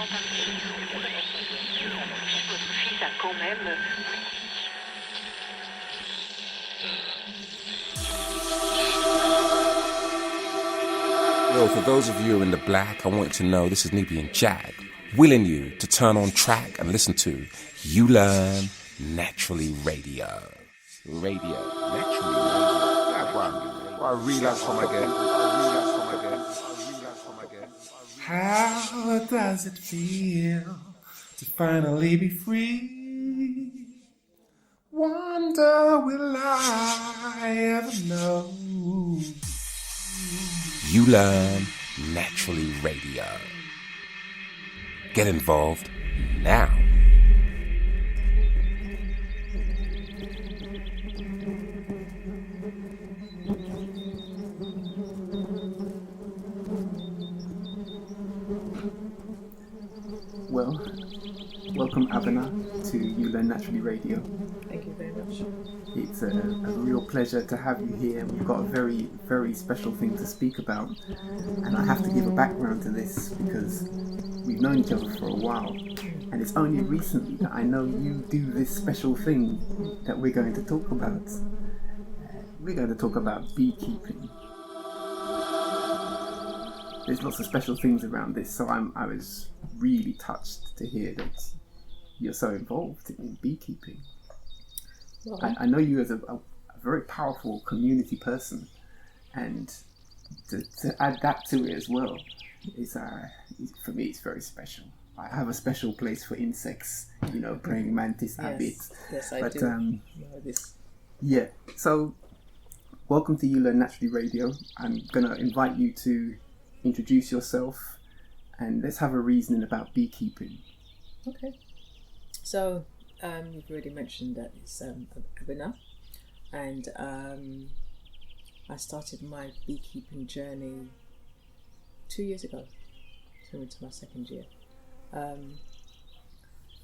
Yo, for those of you in the black, I want you to know this is Nubian Jag, willing you to turn on track and listen to uLearn Naturally Radio. Naturally Radio. I relapse from again. How does it feel to finally be free? Wonder will I ever know? uLearn Naturally Radio. Get involved now. Well, welcome Abenah to uLearn Naturally Radio. Thank you very much. It's a real pleasure to have you here. We've got a very, very special thing to speak about. And I have to give a background to this because we've known each other for a while. And it's only recently that I know you do this special thing that we're going to talk about. We're going to talk about beekeeping. There's lots of special things around this, so I was really touched to hear that you're so involved in beekeeping. Well, I know you as a very powerful community person, and to add that to it as well, for me it's very special. I have a special place for insects, praying mantis, abit. Yes, I but, do. Yeah, so welcome to uLearn Naturally Radio. I'm going to invite you to introduce yourself and let's have a reasoning about beekeeping. Okay. So, you've already mentioned that it's Abenah, and I started my beekeeping journey 2 years ago, so into my second year.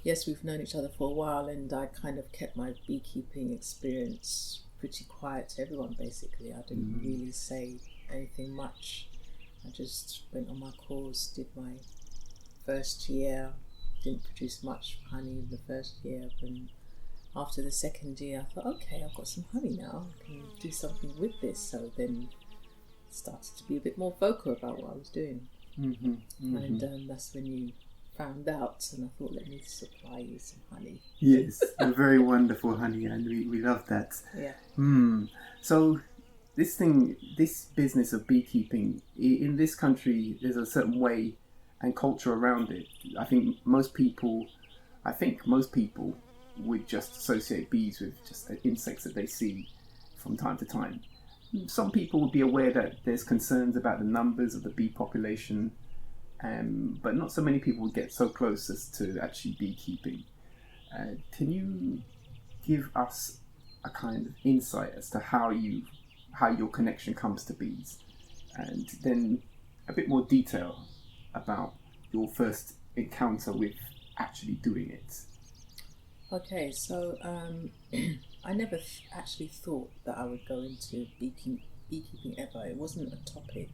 Yes, we've known each other for a while, and I kind of kept my beekeeping experience pretty quiet to everyone, basically. I didn't really say anything much. I just went on my course, did my first year, didn't produce much honey in the first year, and after the second year I thought, okay, I've got some honey now, I can do something with this. So then started to be a bit more vocal about what I was doing. And that's when you found out, and I thought, let me supply you some honey. Yes, a very wonderful honey, and we love that. Yeah. So this business of beekeeping in this country, there's a certain way and culture around it. I think most people would just associate bees with just insects that they see from time to time. Some people would be aware that there's concerns about the numbers of the bee population, but not so many people would get so close as to actually beekeeping. Can you give us a kind of insight as to how your connection comes to bees, and then a bit more detail about your first encounter with actually doing it? Okay, so I never actually thought that I would go into beekeeping ever. It wasn't a topic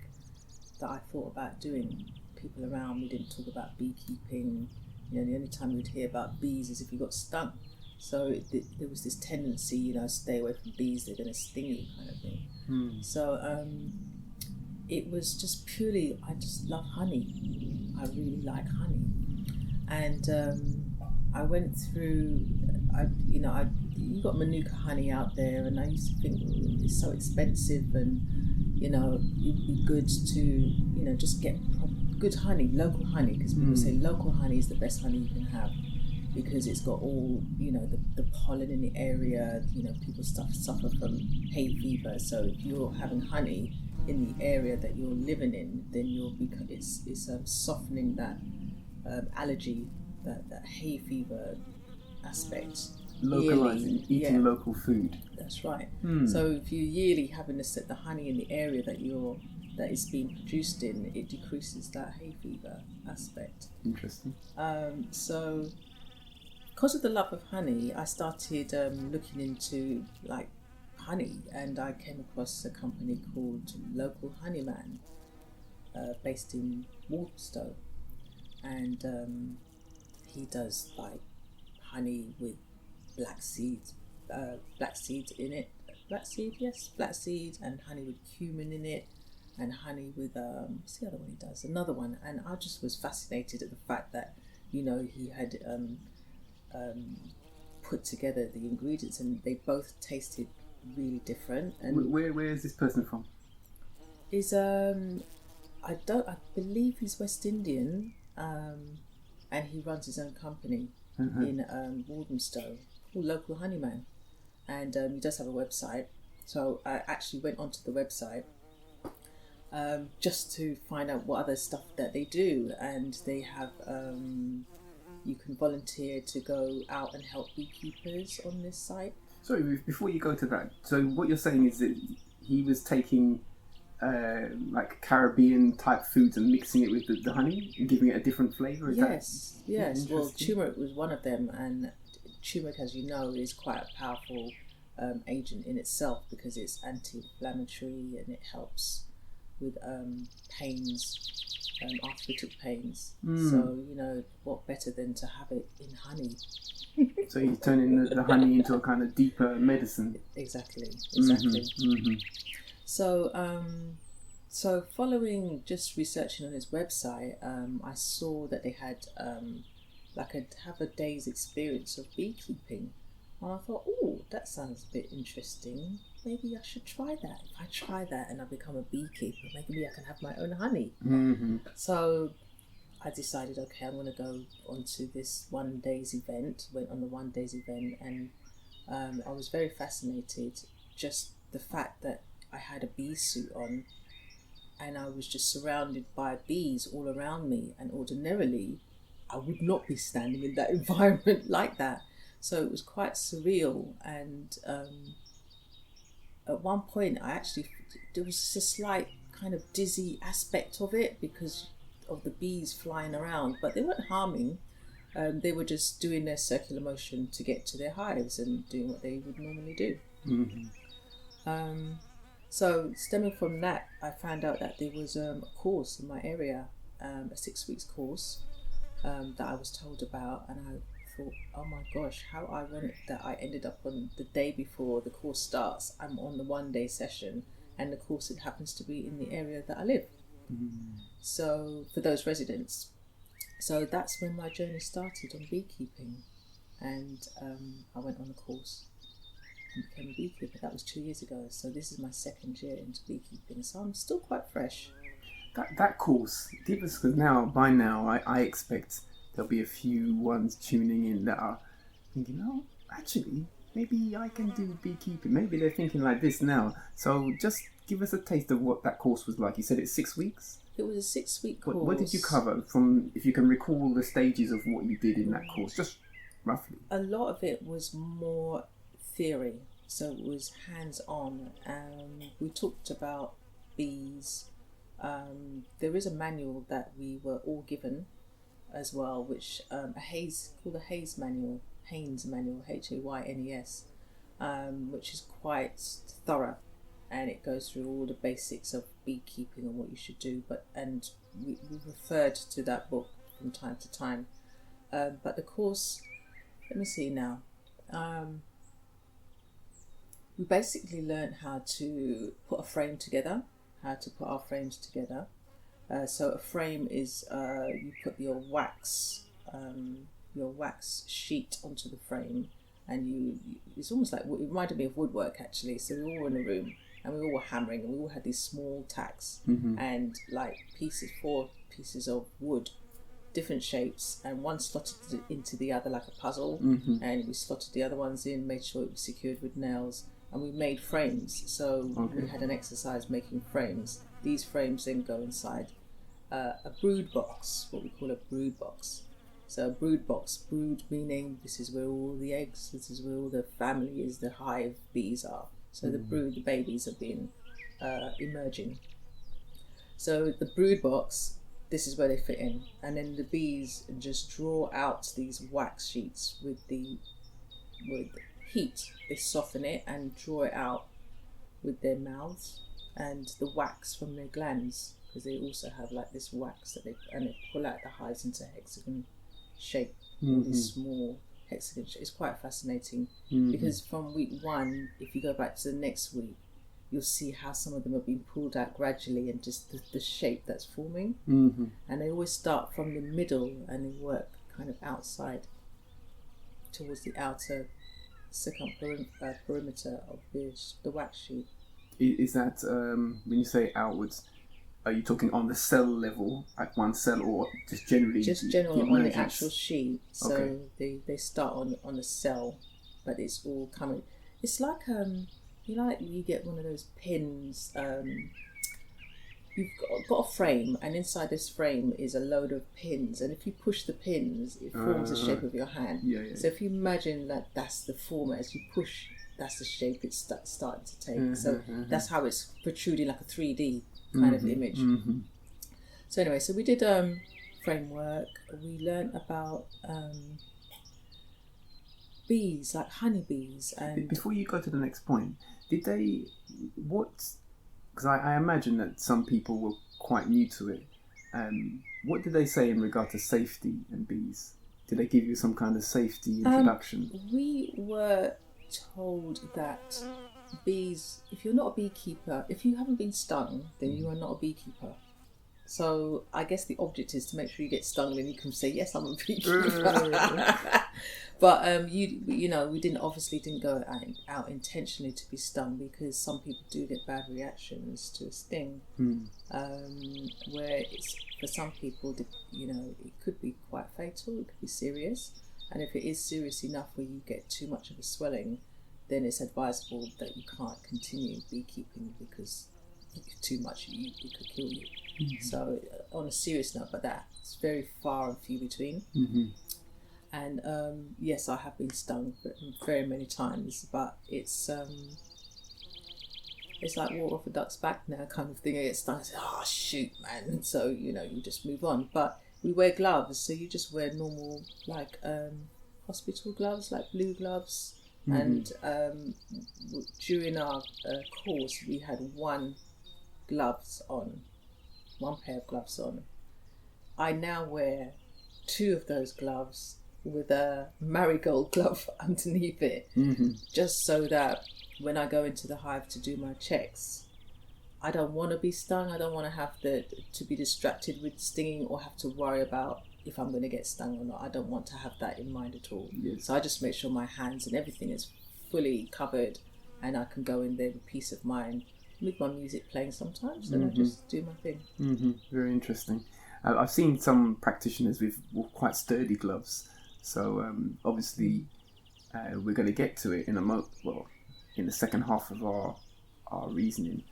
that I thought about doing. People around me didn't talk about beekeeping. The only time we'd hear about bees is if you got stung. So there was this tendency, stay away from bees, they're going to sting you kind of thing. So it was just purely, I just love honey. I really like honey. And I went through, you got Manuka honey out there, and I used to think it's so expensive, and it'd be good to just get good honey, local honey, because people say local honey is the best honey you can have, because it's got all the pollen in the area. People suffer from hay fever, so if you're having honey in the area that you're living in, then it's softening that allergy, that hay fever aspect. Localizing, eating local food. That's right. So if you're yearly having to set the honey in the area that is being produced in, it decreases that hay fever aspect. Interesting. So because of the love of honey, I started looking into honey, and I came across a company called Local Honeyman, based in Walthamstow. and he does like honey with black seed in it. Black seed and honey with cumin in it, and honey with what's the other one he does? Another one, and I just was fascinated at the fact that he had put together the ingredients, and they both tasted really different. And where is this person from? Is I believe he's West Indian, and he runs his own company in Walthamstow called Local Honeyman, and he does have a website. So I actually went onto the website just to find out what other stuff that they do, and they have you can volunteer to go out and help beekeepers on this site. Sorry, before you go to that, so what you're saying is that he was taking like Caribbean type foods and mixing it with the honey and giving it a different flavour? Yes. Well, turmeric was one of them, and turmeric, as you know, is quite a powerful agent in itself because it's anti-inflammatory and it helps with pains, arthritic pains. So what better than to have it in honey? So he's turning the honey into a kind of deeper medicine. Exactly. Mm-hmm. So following just researching on his website, I saw that they had have a day's experience of beekeeping, and I thought, oh, that sounds a bit interesting. Maybe I should try that. If I try that and I become a beekeeper, maybe I can have my own honey. Mm-hmm. So I decided, okay, I'm going to go onto this one day's event. Went on the one day's event, and I was very fascinated. Just the fact that I had a bee suit on, and I was just surrounded by bees all around me, and ordinarily I would not be standing in that environment like that. So it was quite surreal, and at one point there was just a slight kind of dizzy aspect of it because of the bees flying around, but they weren't harming. They were just doing their circular motion to get to their hives and doing what they would normally do. Mm-hmm. So stemming from that, I found out that there was a course in my area, a 6 weeks course that I was told about, and I thought, oh my gosh, how ironic that I ended up on the day before the course starts. I'm on the 1 day session, and the course, it happens to be in the area that I live. So for those residents, so that's when my journey started on beekeeping, and I went on a course and became a beekeeper. That was 2 years ago, so this is my second year into beekeeping, so I'm still quite fresh. That course, give us, because by now I expect there'll be a few ones tuning in that are thinking, oh, actually, maybe I can do beekeeping. Maybe they're thinking like this now. So just give us a taste of what that course was like. You said it's 6 weeks? It was a 6 week course. What did you cover, from, if you can recall the stages of what you did in that course, just roughly? A lot of it was more theory, so it was hands-on. We talked about bees. There is a manual that we were all given as well, which called a Haynes manual, Haynes, which is quite thorough, and it goes through all the basics of beekeeping and what you should do. And we referred to that book from time to time. But the course, let me see now. We basically learned how to put a frame together, how to put our frames together. So a frame is you put your wax sheet onto the frame, and it's almost like, it reminded me of woodwork actually. So we all were in a room and we all were hammering, and we all had these small tacks and like 4 pieces of wood, different shapes, and one slotted into the other like a puzzle, and we slotted the other ones in, made sure it was secured with nails, and we made frames. So we had an exercise making frames. These frames then go inside a brood box, what we call a brood box. So a brood box, brood meaning this is where all the eggs, this is where all the family is, the hive bees are. So the brood, the babies have been emerging. So the brood box, this is where they fit in, and then the bees just draw out these wax sheets with heat. They soften it and draw it out with their mouths, and the wax from their glands because they also have like this wax that they pull out the hives into hexagon shape, Mm-hmm. all these small hexagon shape. It's quite fascinating because from week 1, if you go back to the next week, you'll see how some of them have been pulled out gradually and just the shape that's forming. Mm-hmm. And they always start from the middle and they work kind of outside towards the outer perimeter of the wax sheet. Is that when you say outwards? Are you talking on the cell level, at one cell, or just generally? Just general on the emergence? actual sheet. So Okay. they start on the cell, but it's all coming. It's like you get one of those pins. You've got a frame, and inside this frame is a load of pins, and if you push the pins, it forms the shape of your hand. Yeah. So if you imagine that that's the form, as you push, that's the shape it's starting to take. So that's how it's protruding like a 3D kind of image. Mm-hmm. So anyway, so we did framework. We learned about bees, like honeybees. And Before you go to the next point, did they because I imagine that some people were quite new to it. What did they say in regard to safety and bees? Did they give you some kind of safety introduction? We were told that bees, if you're not a beekeeper, if you haven't been stung, then you are not a beekeeper. So I guess the object is to make sure you get stung, then you can say, yes, I'm a beekeeper. But we didn't go out intentionally to be stung, because some people do get bad reactions to a sting. Where it's, for some people, it could be quite fatal. It could be serious, and if it is serious enough where you get too much of a swelling, then it's advisable that you can't continue beekeeping, because too much it could kill you. So on a serious note, but that's very far and few between. And yes, I have been stung very many times, but it's like water off a duck's back now kind of thing. I get stung, I say, oh shoot, man. So you just move on. But we wear gloves, so you just wear normal like hospital gloves, like blue gloves. And during our course, we had one pair of gloves on. I now wear 2 of those gloves with a marigold glove underneath it, just so that when I go into the hive to do my checks, I don't want to be stung. I don't want to have to be distracted with stinging or have to worry about if I'm going to get stung or not. I don't want to have that in mind at all. Yes. So I just make sure my hands and everything is fully covered, and I can go in there with peace of mind, with my music playing sometimes, and I just do my thing. Very interesting. I've seen some practitioners with quite sturdy gloves. So obviously we're going to get to it in in the second half of our reasoning.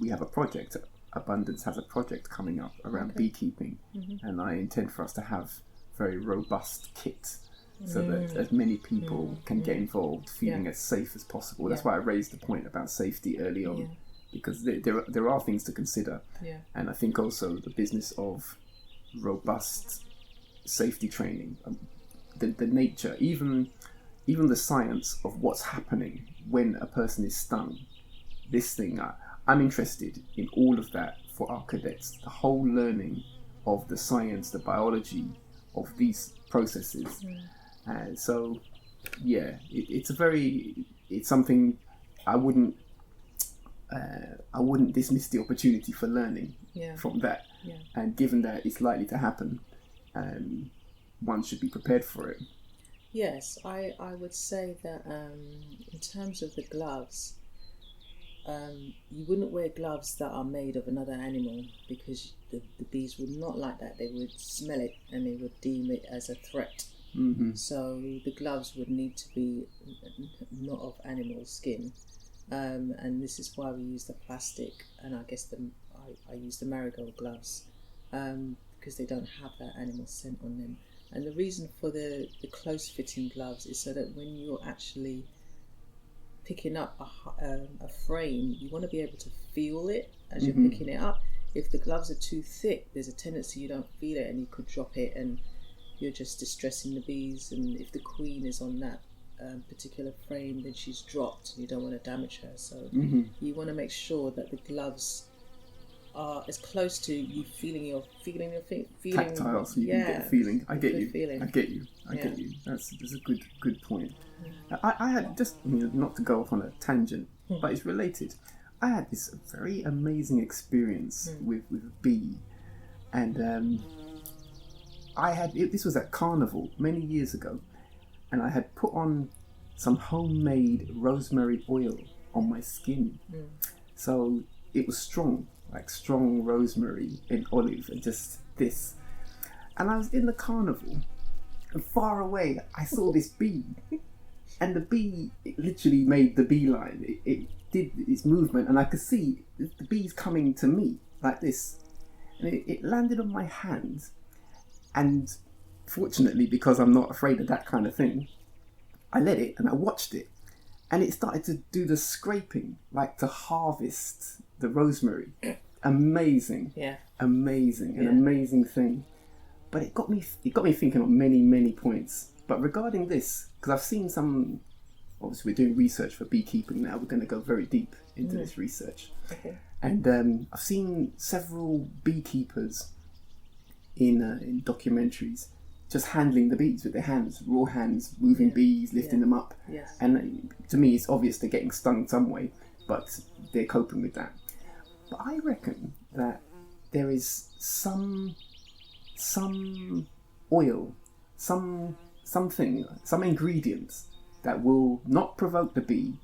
We have a project. Abundance has a project coming up around beekeeping, and I intend for us to have very robust kit, so that as many people can get involved, feeling as safe as possible. That's why I raised the point about safety early on, because there are things to consider, and I think also the business of robust safety training, the nature, even the science of what's happening when a person is stung. This thing, I'm interested in all of that for our cadets, the whole learning of the science, the biology of these processes. So it's something I wouldn't dismiss the opportunity for learning from that. And given that it's likely to happen, one should be prepared for it. Yes, I would say that in terms of the gloves, you wouldn't wear gloves that are made of another animal, because the bees would not like that. They would smell it and they would deem it as a threat. So the gloves would need to be not of animal skin, and this is why we use the plastic, and I guess I use the marigold gloves, because they don't have that animal scent on them. And the reason for the close fitting gloves is so that when you're actually picking up a frame, you want to be able to feel it as you're picking it up. If the gloves are too thick, there's a tendency you don't feel it and you could drop it, and you're just distressing the bees. And if the queen is on that particular frame, then she's dropped and you don't want to damage her. So you want to make sure that the gloves are as close to you feeling Tactile, so you can get a feeling. I get you. I get you. That's a good point. I had just, not to go off on a tangent, but it's related. I had this very amazing experience with a bee, and this was at Carnival many years ago, and I had put on some homemade rosemary oil on my skin. So it was strong, like strong rosemary and olive and just this. And I was in the carnival, and far away I saw this bee, and the bee, it literally made the beeline. It did its movement, and I could see the bees coming to me like this, and it landed on my hand. And fortunately, because I'm not afraid of that kind of thing, I let it and I watched it, and it started to do the scraping, like to harvest the rosemary. Amazing. An amazing thing. But it got me thinking on many points. But regarding this, because I've seen some, obviously we're doing research for beekeeping now, we're going to go very deep into this research. Okay. And I've seen several beekeepers in documentaries just handling the bees with their hands, raw hands, moving bees, lifting them up. Yes. And to me, it's obvious they're getting stung some way, but they're coping with that. But I reckon that there is some oil, some ingredients that will not provoke the bee,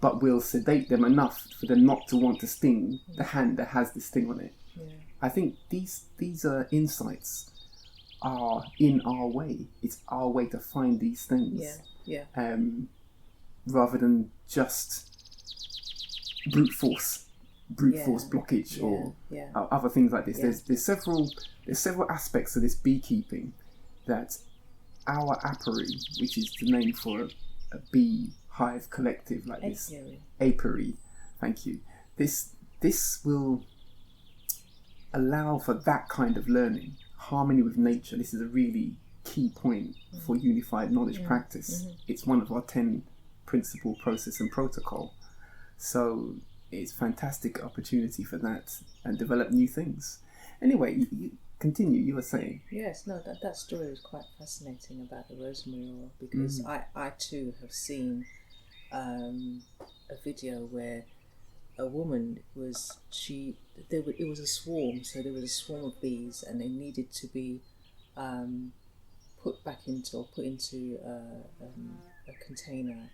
but will sedate them enough for them not to want to sting the hand that has the sting on it. Yeah. I think these insights are in our way. It's our way to find these things. Rather than just brute force blockage or other things like this. There's several aspects of this beekeeping that our apiary, which is the name for a bee hive collective like this, apiary. Thank you. This will allow for that kind of learning, harmony with nature. This is a really key point for unified knowledge practice. It's one of our 10 principle process and protocol. So it's a fantastic opportunity for that and develop new things. Anyway, you continue. You were saying. Yes, no, that story was quite fascinating about the rosemary oil, because I too have seen a video where a woman it was a swarm, so there was a swarm of bees, and they needed to be put into a container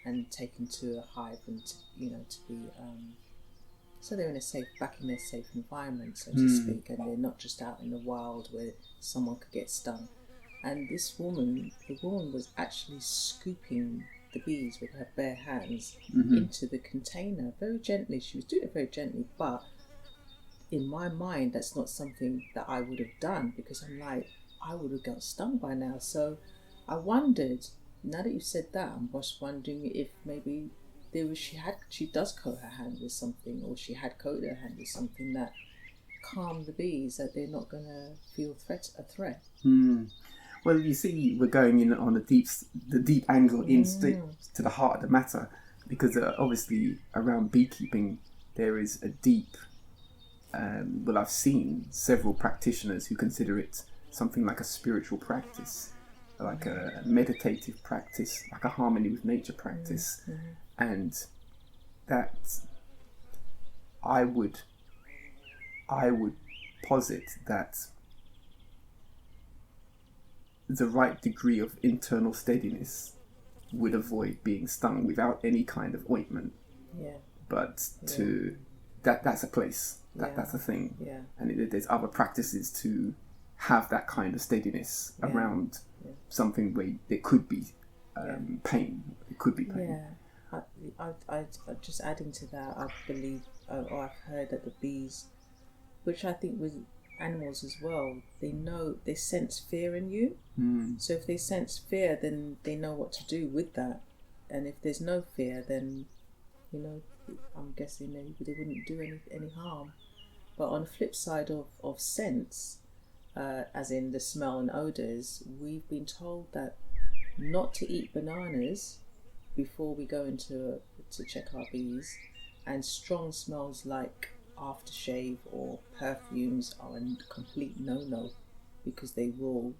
and taken to a hive, and to be so they're in back in their safe environment, so to speak, and they're not just out in the wild where someone could get stung. And the woman was actually scooping the bees with her bare hands into the container very gently. She was doing it very gently, but in my mind, that's not something that I would have done, because I'm like, I would have got stung by now. So I wondered, now that you said that, I'm just wondering if maybe she does coat her hand with something, or she had coated her hand with something that calmed the bees, that they're not going to feel a threat. Well, you see, we're going in on the deep angle to the heart of the matter, because obviously around beekeeping there is a deep. I've seen several practitioners who consider it something like a spiritual practice, like a meditative practice, like a harmony with nature practice, and that I would posit that the right degree of internal steadiness would avoid being stung without any kind of ointment. But that's a place, that's a thing, and there's other practices to have that kind of steadiness around something where there could be pain. It could be pain. I just adding to that, I believe, or I've heard that the bees, which I think with animals as well, they sense fear in you. So if they sense fear, then they know what to do with that. And if there's no fear, then I'm guessing they wouldn't do any harm. But on the flip side of sense, as in the smell and odours, we've been told that not to eat bananas before we go to check our bees, and strong smells like aftershave or perfumes are a complete no-no, because they will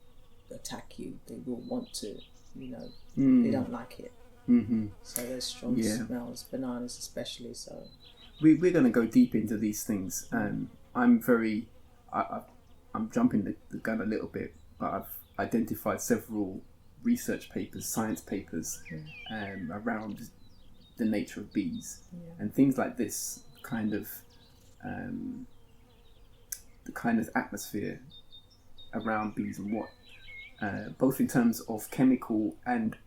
attack you. They will want to, they don't like it. Mm-hmm. So there's strong smells, bananas especially. So we're going to go deep into these things. I'm jumping the gun a little bit, but I've identified several research papers, science papers, around the nature of bees, and things like this kind of the kind of atmosphere around bees, and what both in terms of chemical and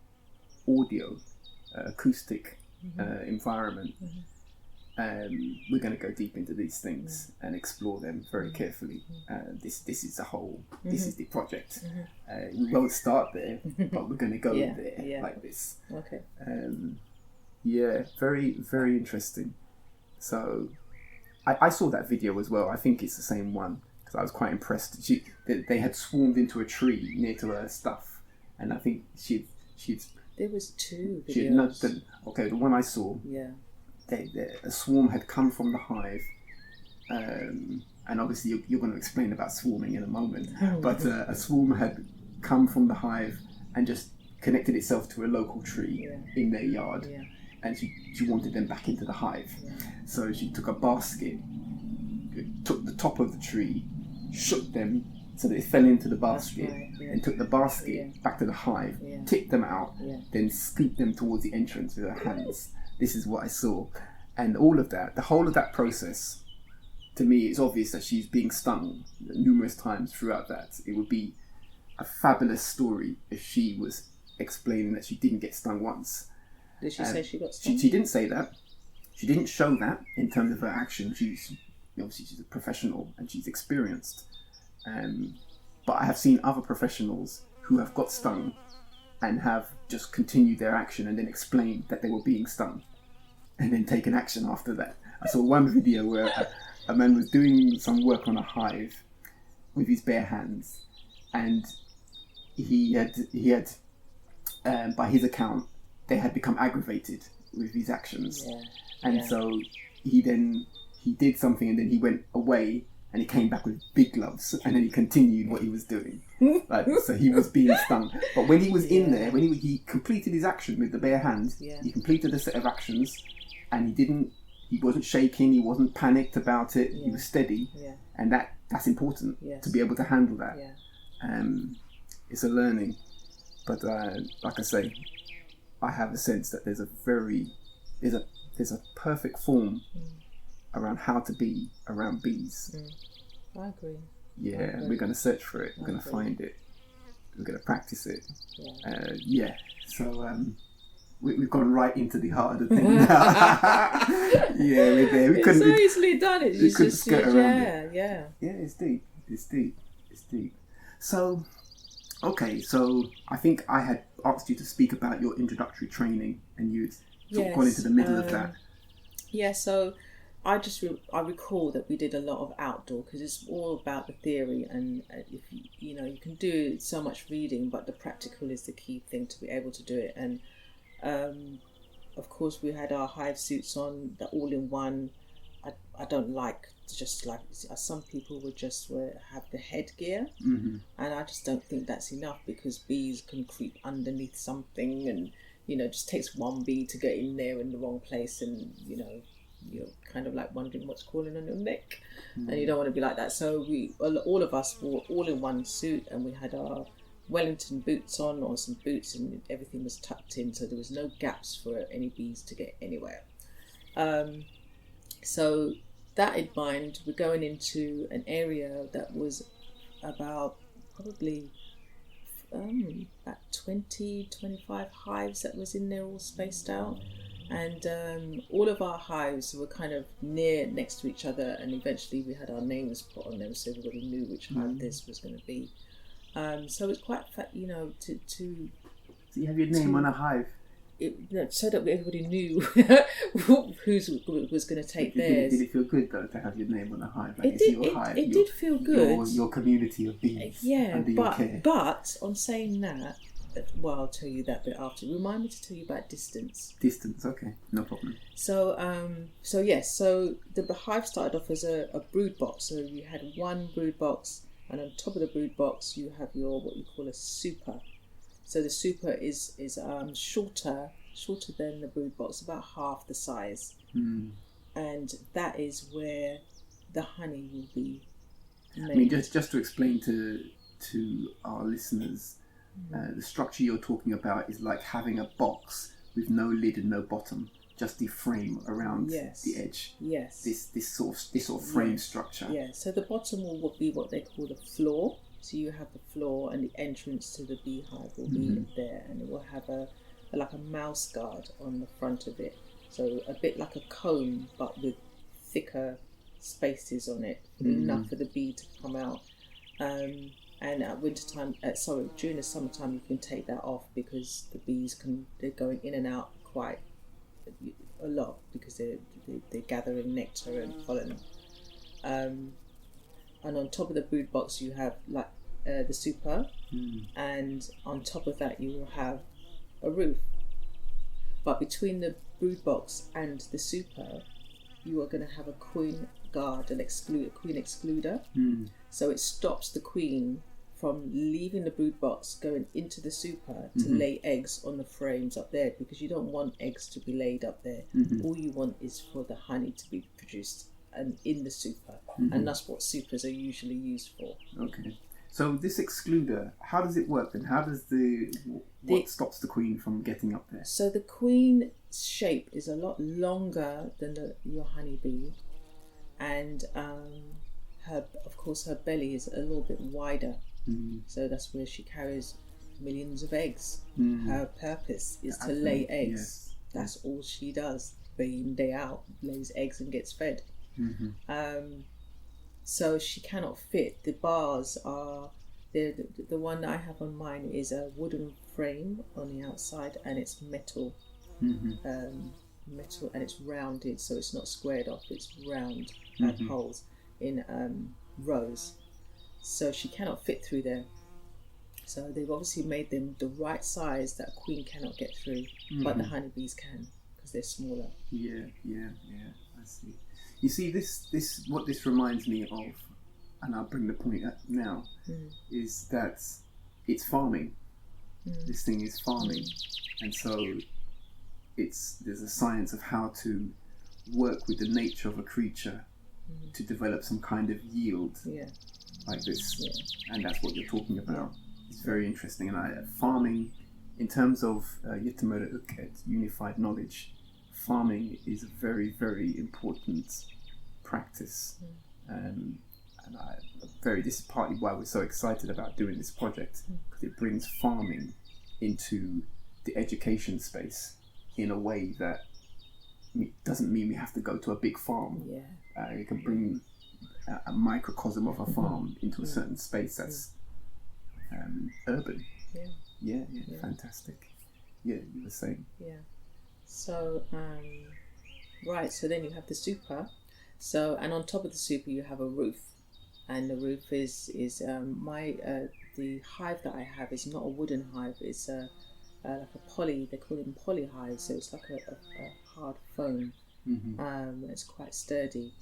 audio, acoustic environment. We're going to go deep into these things and explore them very carefully. This is the whole. This is the project. We won't start there, but we're going to go there like this. Okay. Very, very interesting. So, I saw that video as well. I think it's the same one, because I was quite impressed. They had swarmed into a tree near to her stuff, and I think she'd. There was 2 videos. She had nudged them. Okay, the one I saw. Yeah. A swarm had come from the hive, and obviously you're going to explain about swarming in a moment, but a swarm had come from the hive and just connected itself to a local tree in their yard, and she wanted them back into the hive. So she took a basket, took the top of the tree, shook them so that it fell into the basket, and took the basket back to the hive, tipped them out, then scooped them towards the entrance with her hands. This is what I saw. And all of that, the whole of that process, to me, it's obvious that she's being stung numerous times throughout that. It would be a fabulous story if she was explaining that she didn't get stung once. Did she say she got stung? She didn't say that. She didn't show that in terms of her action. She's a professional and she's experienced. But I have seen other professionals who have got stung and have just continued their action and then explained that they were being stung and then taken action after that. I saw one video where a man was doing some work on a hive with his bare hands, and he had by his account, they had become aggravated with his actions. So he did something, and then he went away and he came back with big gloves, and then he continued what he was doing. So he was being stung. But when he was in there, when he completed his action with the bare hands, he completed a set of actions, and he wasn't shaking, he wasn't panicked about it, he was steady. And that's important to be able to handle that. It's a learning. But like I say, I have a sense that there's a perfect form around how to be around bees. I agree. We're going to search for it. We're going to find it. We're going to practice it. So we've gone right into the heart of the thing now. We're there. It's so easily done. We couldn't skirt around it. Yeah, it's deep. So, okay, so I think I had asked you to speak about your introductory training, and you'd sort of gone into the middle of that. So I recall that we did a lot of outdoor, because it's all about the theory, and if you can do so much reading, but the practical is the key thing to be able to do it. And of course we had our hive suits on, the all-in-one. I don't like just like some people would just have the headgear, and I just don't think that's enough, because bees can creep underneath something, and just takes one bee to get in there in the wrong place, and you're kind of like wondering what's crawling on your neck, and you don't want to be like that. So all of us wore all in one suit, and we had our Wellington boots on, or some boots, and everything was tucked in, so there was no gaps for any bees to get anywhere. So that in mind, we're going into an area that was about probably about 20-25 hives that was in there, all spaced out. And all of our hives were kind of next to each other, and eventually we had our names put on them, so everybody knew which hive this was going to be. So it's quite to So you have your name on a hive? So that everybody knew who was going to take theirs. Did it feel good though to have your name on a hive? Like It did feel good. Your community of bees under your care. But on saying that, well, I'll tell you that bit after. Remind me to tell you about distance. Distance, okay, no problem. So the hive started off as a brood box. So you had one brood box, and on top of the brood box you have your what you call a super. So the super is shorter than the brood box, about half the size, and that is where the honey will be made. I mean, just to explain to our listeners, the structure you're talking about is like having a box with no lid and no bottom, just the frame around the edge. Yes. This sort of frame structure. Yeah. So the bottom will be what they call the floor. So you have the floor, and the entrance to the beehive will be there, and it will have like a mouse guard on the front of it. So a bit like a comb, but with thicker spaces on it, enough for the bee to come out. And at wintertime, during the summertime, you can take that off because the bees they're going in and out quite a lot because they're gathering nectar and pollen. And on top of the brood box, you have like the super, and on top of that, you will have a roof. But between the brood box and the super, you are going to have a queen guard, a queen excluder. So it stops the queen from leaving the brood box, going into the super to lay eggs on the frames up there, because you don't want eggs to be laid up there. All you want is for the honey to be produced and in the super, and that's what supers are usually used for. Okay. So this excluder, how does it work then? How does what stops the queen from getting up there? So the queen shape is a lot longer than your honeybee, and her belly is a little bit wider. So that's where she carries millions of eggs. Her purpose is to lay eggs. Yes. That's all she does, day in, day out, lays eggs and gets fed. So she cannot fit. The bars are the one that I have on mine is a wooden frame on the outside, and it's metal, metal, and it's rounded, so it's not squared off. It's round at holes in rows. So she cannot fit through there. So they've obviously made them the right size that a queen cannot get through, but the honeybees can because they're smaller. Yeah. I see. You see, this what this reminds me of, and I'll bring the point up now, is that it's farming. This thing is farming, and so there's a science of how to work with the nature of a creature to develop some kind of yield like this, and that's what you're talking about. It's very interesting, and farming, in terms of Yetemere Uket, unified knowledge, farming is a very, very important practice, and this is partly why we're so excited about doing this project, because it brings farming into the education space in a way that doesn't mean we have to go to a big farm. You can bring a microcosm of a farm into a certain space that's urban. Yeah, fantastic. Yeah, you were saying. Yeah. So right, so then you have the super. So, and on top of the super you have a roof, and the roof is the hive that I have is not a wooden hive. It's like a poly. They call them poly hives. So it's like a hard foam. It's quite sturdy,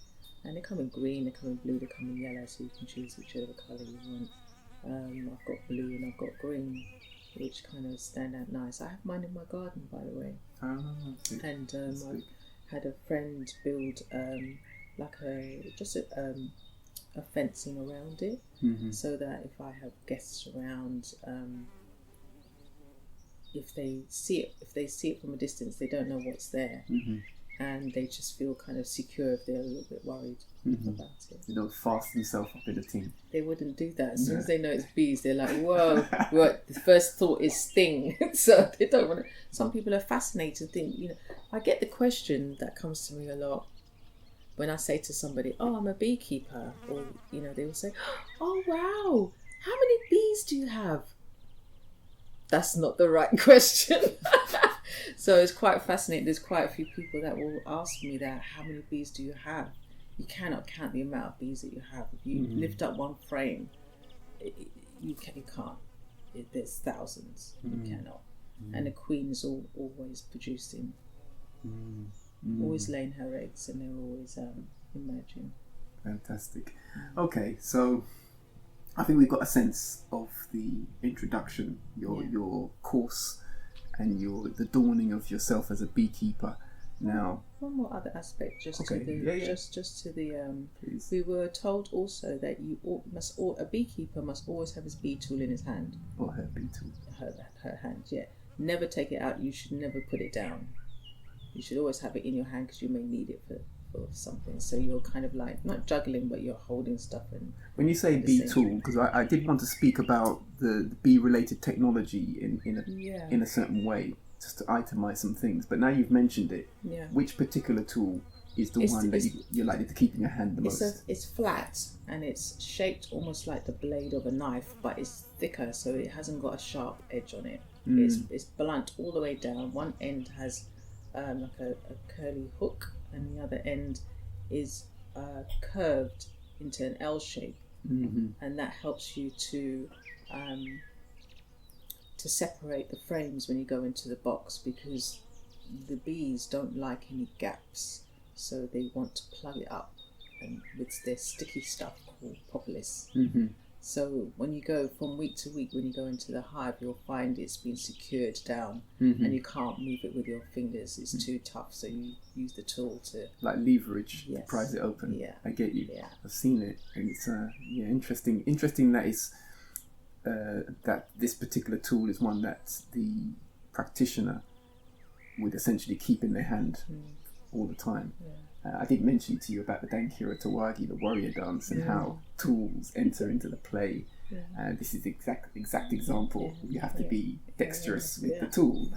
and they come in green, they come in blue, they come in yellow. So you can choose whichever colour you want. I've got blue and I've got green, which kind of stand out nice. I have mine in my garden, by the way. And I had a friend build like a fencing around it, so that if I have guests around, if they see it from a distance, they don't know what's there, and they just feel kind of secure if they're a little bit worried about it. They don't fast themselves up in a team. They wouldn't do that. As soon as they know it's bees, they're like, whoa, what? The first thought is sting. So they don't want to. Some people are fascinated, think, I get the question that comes to me a lot when I say to somebody, oh, I'm a beekeeper, or, they will say, oh, wow, how many bees do you have? That's not the right question. So it's quite fascinating. There's quite a few people that will ask me that, how many bees do you have? You cannot count the amount of bees that you have. If you lift up one frame, you can't. there's thousands. You cannot. And the queen is always producing, always laying her eggs, and they're always emerging. Fantastic. Okay, so I think we've got a sense of the introduction, your course, and the dawning of yourself as a beekeeper. Now, one more other aspect, just okay. to the Please. we were told also that a beekeeper must always have his bee tool in his hand. Or her bee tool. Her hand, yeah. Never take it out. You should never put it down. You should always have it in your hand because you may need it for something. So you're kind of like not juggling, but you're holding stuff. And when you say bee tool, because I did want to speak about the bee-related technology in a certain way, just to itemize some things. But now you've mentioned it. Yeah. Which particular tool is the one that you're likely to keep in your hand the most? It's flat and it's shaped almost like the blade of a knife, but it's thicker, so it hasn't got a sharp edge on it. It's blunt all the way down. One end has like a curly hook, and the other end is curved into an L shape, and that helps you to separate the frames when you go into the box, because the bees don't like any gaps, so they want to plug it up and with their sticky stuff called Propolis. So when you go from week to week, when you go into the hive, you'll find it's been secured down, and you can't move it with your fingers. It's too tough, so you use the tool to leverage to prise it open. Yeah. I get you. Yeah. I've seen it, and it's interesting that it's that this particular tool is one that the practitioner would essentially keep in their hand all the time. I did mention to you about the Dankira Tawagi, the warrior dance, and how tools enter into the play. This is the exact example. You have to be dexterous with the tool.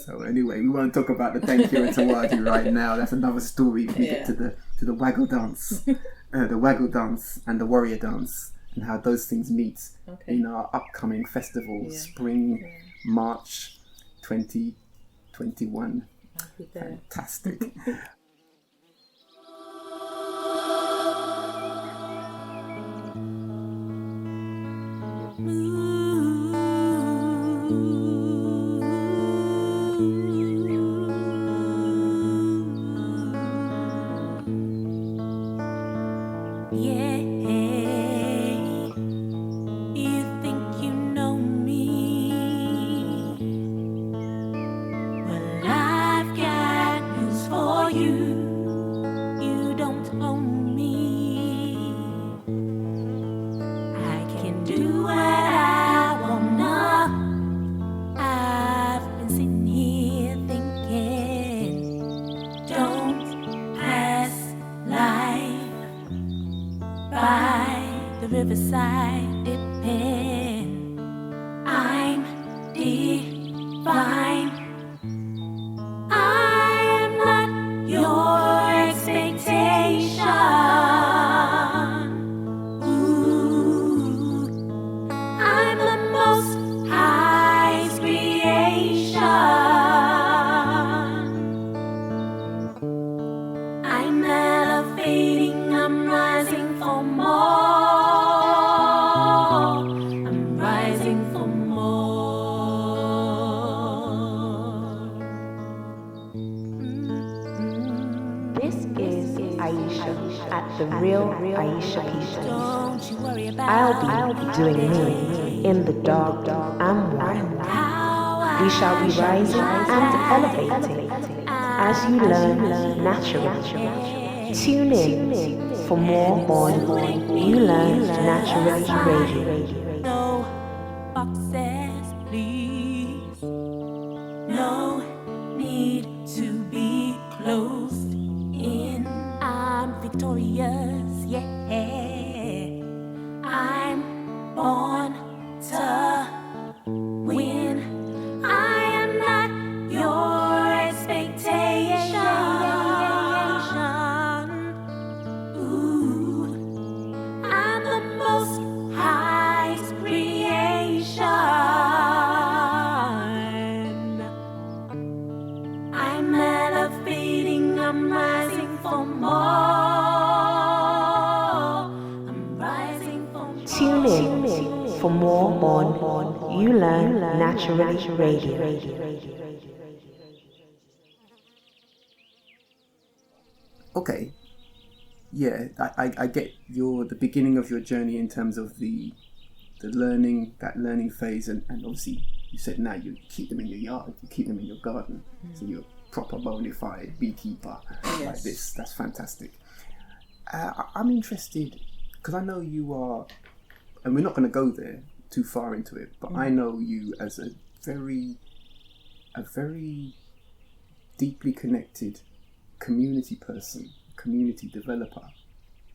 So anyway, we won't talk about the Dankira Tawagi right now. That's another story. We get to the Waggle Dance, the Waggle Dance and the warrior dance, and how those things meet in our upcoming festival, Spring, March 2021. Fantastic. Riverside depend. I'm divine. I am not your expectation. Ooh, I'm the most high's creation. I'm elevating, I'm rising for more. At the real Aisha Peters. I'll be doing me in the dark and wild. We shall be rising and elevating as you learn naturally. Tune in for more on uLearn Naturally Radio. No boxes, please. No need to be closed in. I'm victorious, yeah. I'm born to win. I am not your expectation. Ooh, I'm the most high's creation. I'm elevating, I'm rising for more. Tune in for more on uLearn Naturally Radio. Okay, yeah, I get the beginning of your journey in terms of the learning phase, and obviously you said now you keep them in your yard, you keep them in your garden, so you're a proper bona fide beekeeper like this. That's fantastic. I'm interested because I know you are, and we're not going to go there too far into it, but I know you as a very deeply connected community person, community developer.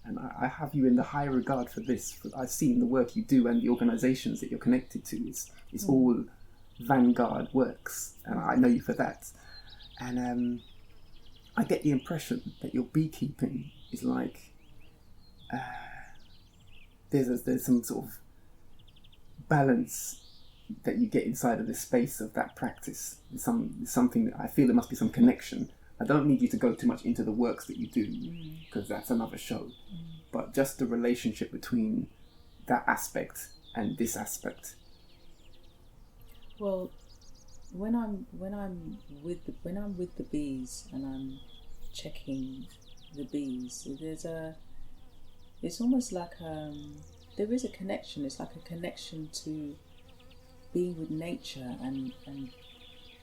And I have you in the high regard for this. I've seen the work you do and the organisations that you're connected to. It's all vanguard works, and I know you for that. And I get the impression that your beekeeping is like there's some sort of balance that you get inside of the space of that practice. There's something that I feel there must be some connection. I don't need you to go too much into the works that you do, because that's another show. But just the relationship between that aspect and this aspect. Well, when I'm with the bees and I'm checking the bees, it's almost like there is a connection. It's like a connection to being with nature and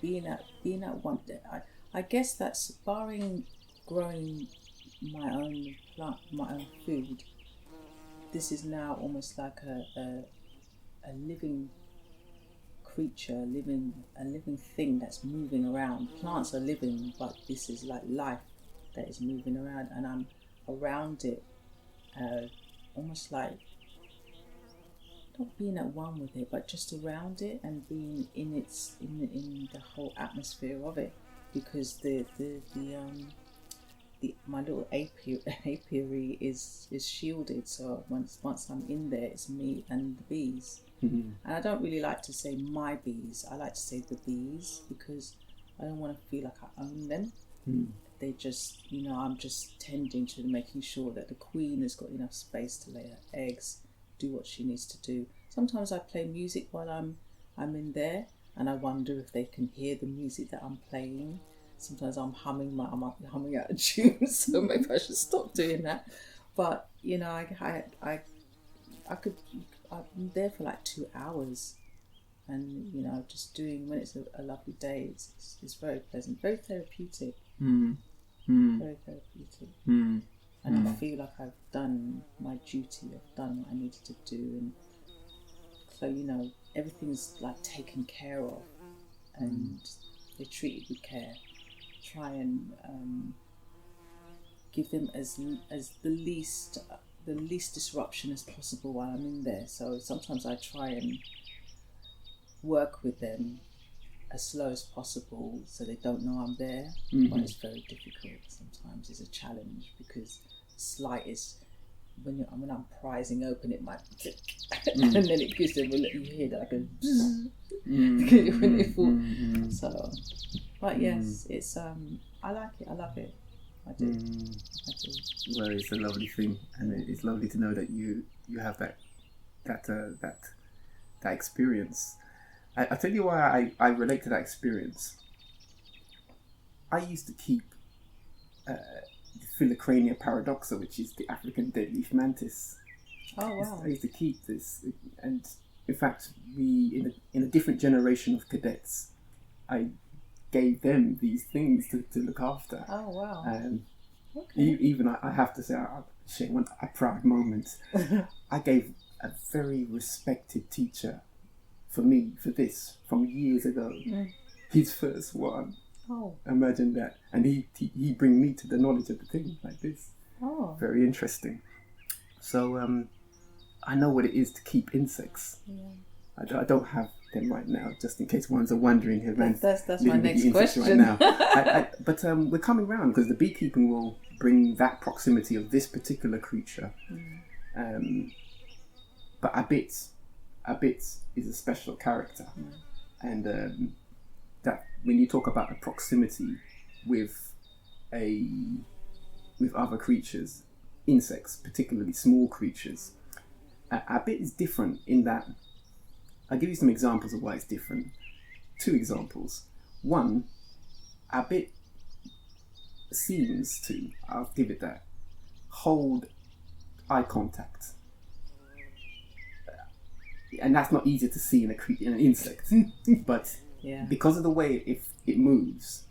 being at one. I guess that's barring growing my own plant, my own food. This is now almost like a living creature, a living thing that's moving around. Plants are living, but this is like life that is moving around, and I'm around it, almost like not being at one with it, but just around it and being in the whole atmosphere of it. Because my little apiary is shielded, so once I'm in there, it's me and the bees. And I don't really like to say my bees. I like to say the bees, because I don't want to feel like I own them. They just, I'm just tending to making sure that the queen has got enough space to lay her eggs, do what she needs to do. Sometimes I play music while I'm in there, and I wonder if they can hear the music that I'm playing. Sometimes I'm humming out a tune, so maybe I should stop doing that. But I'm there for like 2 hours, and just doing, when it's a lovely day, it's very pleasant, very therapeutic, very therapeutic. And I feel like I've done my duty, I've done what I needed to do, and so everything's like taken care of, and they're treated with care. Try and give them as the least disruption as possible while I'm in there. So sometimes I try and work with them as slow as possible, so they don't know I'm there. But it's very difficult. Sometimes it's a challenge, because the slightest, when I'm prizing open, it might click, and then it gives them you hear that like a when they fall. So, but yes, it's I like it. I love it. I do. Well, it's a lovely thing, and it's lovely to know that you have that experience. I tell you why I relate to that experience. I used to keep Philocrania paradoxa, which is the African deadleaf mantis. Oh wow! I used to keep this, and in fact, we in a different generation of cadets, I gave them these things to look after. Oh wow! Okay. Even I have to say, a proud moment. I gave a very respected teacher for me for this from years ago. His first one. Oh. Imagine that. And he bring me to the knowledge of the thing like this. Oh. Very interesting. So I know what it is to keep insects. Yeah. I don't have them right now, just in case ones are wondering. That's my next question. Right now. But we're coming round, because the beekeeping will bring that proximity of this particular creature. But Abit is a special character. And that when you talk about the proximity with other creatures, insects, particularly small creatures, Abit is different in that I'll give you some examples of why it's different. 2 examples. One, a bit seems to, I'll give it that, hold eye contact. And that's not easy to see in an insect. But because of the way it moves,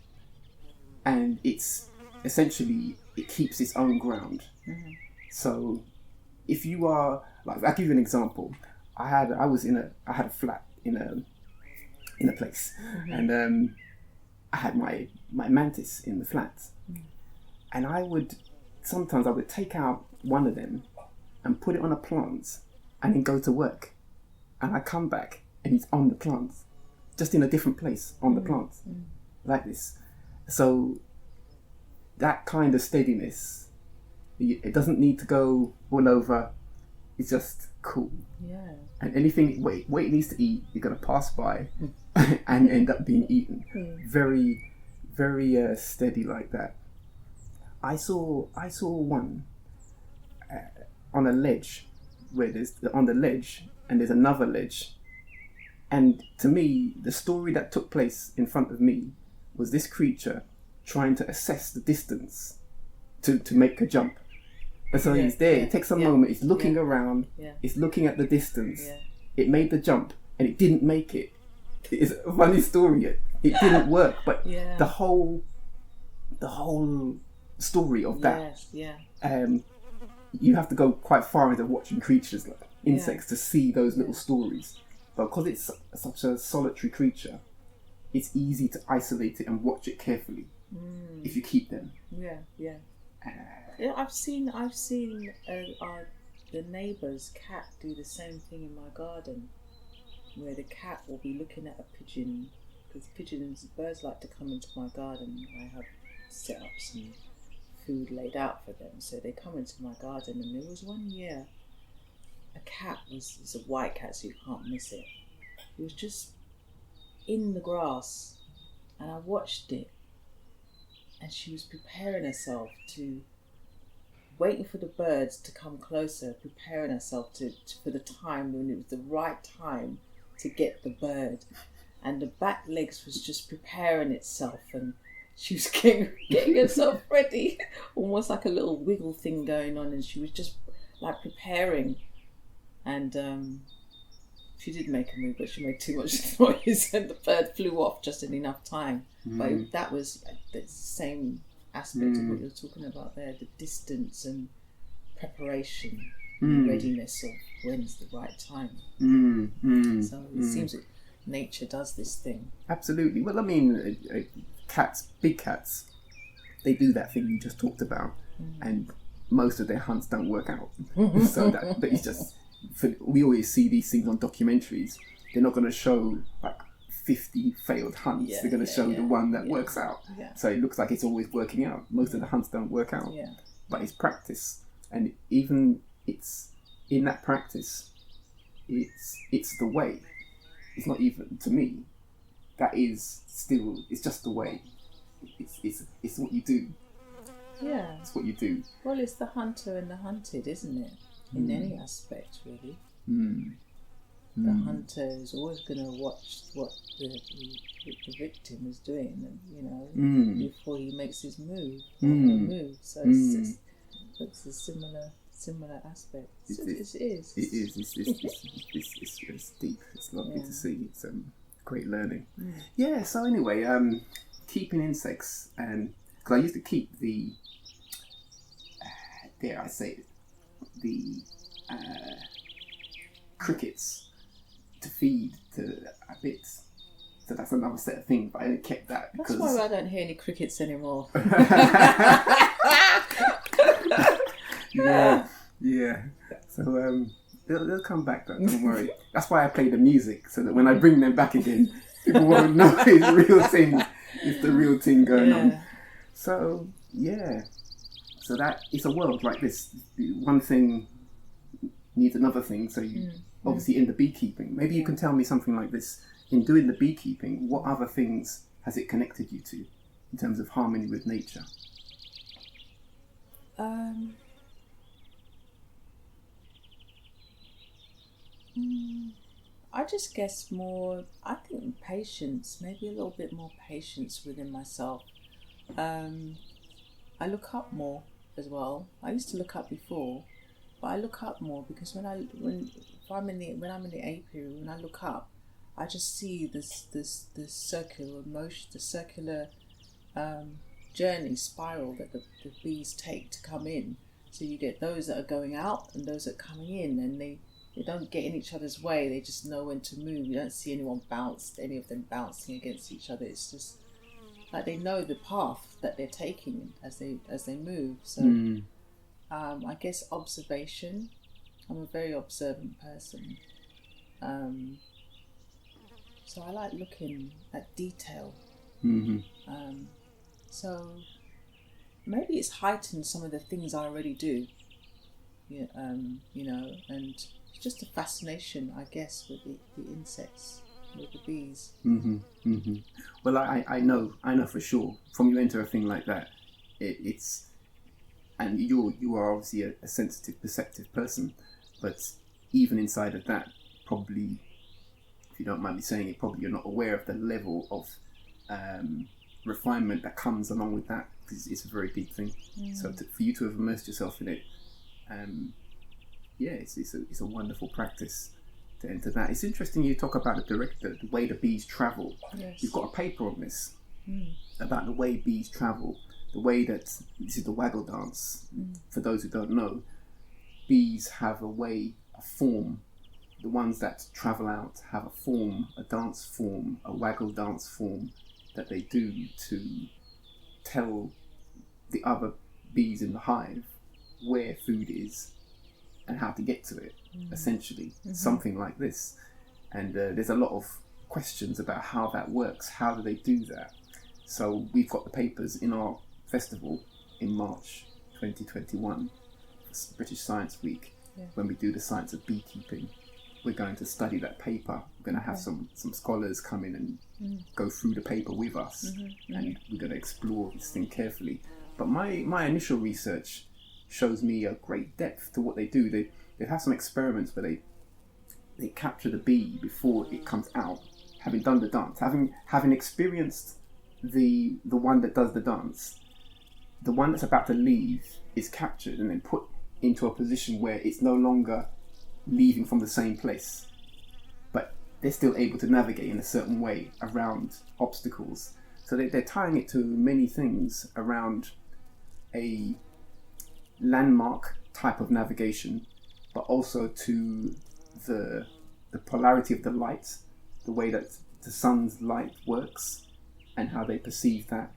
and it's essentially, it keeps its own ground. Mm-hmm. So if you are, like, I'll give you an example. I had a flat in a place, mm-hmm. and I had my mantis in the flat, and sometimes I would take out one of them and put it on a plant and then go to work, and I come back and he's on the plant, just in a different place on the plant, like this. So that kind of steadiness, it doesn't need to go all over. It's just cool. Yeah. And anything what it needs to eat, you're gonna pass by and end up being eaten. Very, very steady like that. I saw one on a ledge, where on the ledge and there's another ledge. And to me, the story that took place in front of me was this creature trying to assess the distance to make a jump. And so he's there, it takes a moment, he's looking around, he's looking at the distance. It made the jump and it didn't make it. It's a funny story. It didn't work, but the whole story of that, you have to go quite far into watching creatures like insects to see those little stories. But because it's such a solitary creature, it's easy to isolate it and watch it carefully if you keep them. I've seen the neighbour's cat do the same thing in my garden, where the cat will be looking at a pigeon, because birds like to come into my garden. I have set up some food laid out for them, so they come into my garden. And there was one year, it's a white cat, so you can't miss it. It was just in the grass, and I watched it, and she was preparing herself waiting for the birds to come closer, preparing herself for the time when it was the right time to get the bird. And the back legs was just preparing itself, and she was getting herself ready, almost like a little wiggle thing going on, and she was just like preparing. And she did make a move, but she made too much noise, and the bird flew off just in enough time. But that was the same aspect of what you're talking about there, the distance and preparation and readiness of when's the right time. So it seems that nature does this thing. Absolutely. Well, I mean, cats, big cats, they do that thing you just talked about, and most of their hunts don't work out. So that, but it's just, we always see these things on documentaries. They're not going to show like 50 failed hunts. They're going to show the one that works out. So it looks like it's always working out. Most of the hunts don't work out. But it's practice, and even it's in that practice, it's the way. It's not even, to me, that is still, it's just the way. It's what you do. Yeah. It's what you do. Well, it's the hunter and the hunted, isn't it? In any aspect, really. The hunter is always going to watch what the victim is doing, and before he makes his move. So it's a similar aspect. It is. It's deep. It's lovely to see. It's great learning. Yeah. So anyway, keeping insects, because I used to keep the dare I say it, the crickets to feed to a bit. So that's another set of things, but I kept that because... That's why I don't hear any crickets anymore. Yeah. So they'll come back though, don't worry. That's why I play the music, so that when I bring them back again, people won't know it's the real thing. It's the real thing going on. So, yeah. So that, it's a world like this. One thing needs another thing, so you... Obviously in the beekeeping, maybe you can tell me something like this. In doing the beekeeping, what other things has it connected you to in terms of harmony with nature? I just guess more, I think patience, maybe a little bit more patience within myself. I look up more as well. I used to look up before, but I look up more because when I'm in the apiary, when I look up, I just see this circular motion, the circular journey spiral that the bees take to come in. So you get those that are going out and those that are coming in, and they don't get in each other's way. They just know when to move. You don't see any of them bouncing against each other. It's just like they know the path that they're taking as they move. So I guess observation. I'm a very observant person. So I like looking at detail. So maybe it's heightened some of the things I already do. Yeah, and it's just a fascination, I guess, with the insects, with the bees. Well, I know for sure. From you enter a thing like that, it's, and you are obviously a sensitive, perceptive person, but even inside of that, probably, if you don't mind me saying it, probably you're not aware of the level of refinement that comes along with that, because it's a very deep thing. So for you to have immersed yourself in it, it's a wonderful practice to enter that. It's interesting you talk about the way the bees travel. Yes. You've got a paper on this about the way bees travel, the way that this is the Waggle Dance. For those who don't know, bees have a form. The ones that travel out have a form, a dance form, a Waggle Dance form that they do to tell the other bees in the hive where food is and how to get to it, essentially. Something like this. And there's a lot of questions about how that works. How do they do that? So we've got the papers in our festival in March 2021, British Science Week, when we do the Science of Beekeeping. We're going to study that paper. We're going to have some scholars come in and go through the paper with us, and we're going to explore this thing carefully. But my initial research shows me a great depth to what they do. They have some experiments where they capture the bee before it comes out, having done the dance, having experienced the one that does the dance. The one that's about to leave is captured and then put into a position where it's no longer leaving from the same place, but they're still able to navigate in a certain way around obstacles. So they're tying it to many things around a landmark type of navigation, but also to the polarity of the light, the way that the sun's light works and how they perceive that.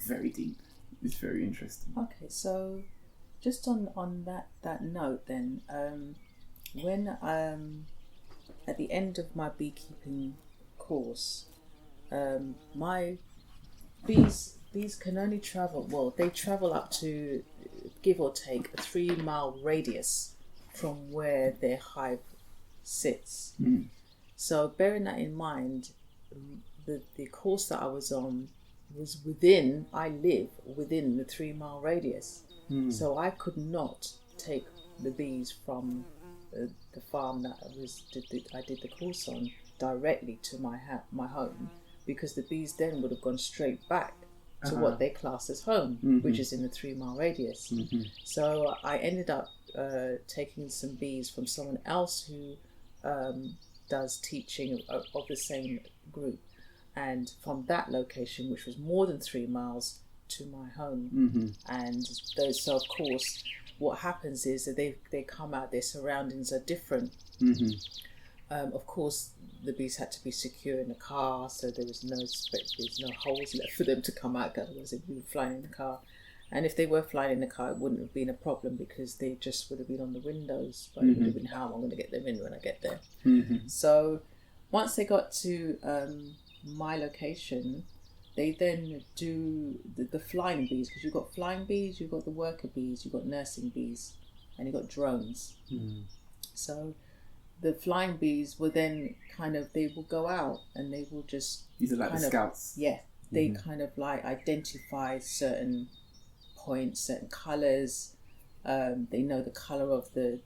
Very deep. It's very interesting. Okay, so just on that note then, when at the end of my beekeeping course, my bees can only travel, they travel up to, give or take, a 3-mile radius from where their hive sits. So bearing that in mind, the course that I was on was I live within the 3-mile radius. So I could not take the bees from the farm that I did the course on directly to my home, because the bees then would have gone straight back to what they class as home, which is in the 3-mile radius. So I ended up taking some bees from someone else who does teaching of the same group, and from that location, which was more than 3 miles, to my home. And so of course what happens is that they come out, their surroundings are different. Of course the bees had to be secure in the car, so there's no holes left for them to come out, otherwise they'd be flying in the car. And if they were flying in the car, it wouldn't have been a problem, because they just would have been on the windows, but it would have been how am I going to get them in when I get there. So once they got to my location, they then do the flying bees, because you've got flying bees, you've got the worker bees, you've got nursing bees, and you've got drones. So the flying bees will then they will go out and they will just... These are like the scouts. Yeah, they kind of like identify certain points, certain colours. They know the colour of the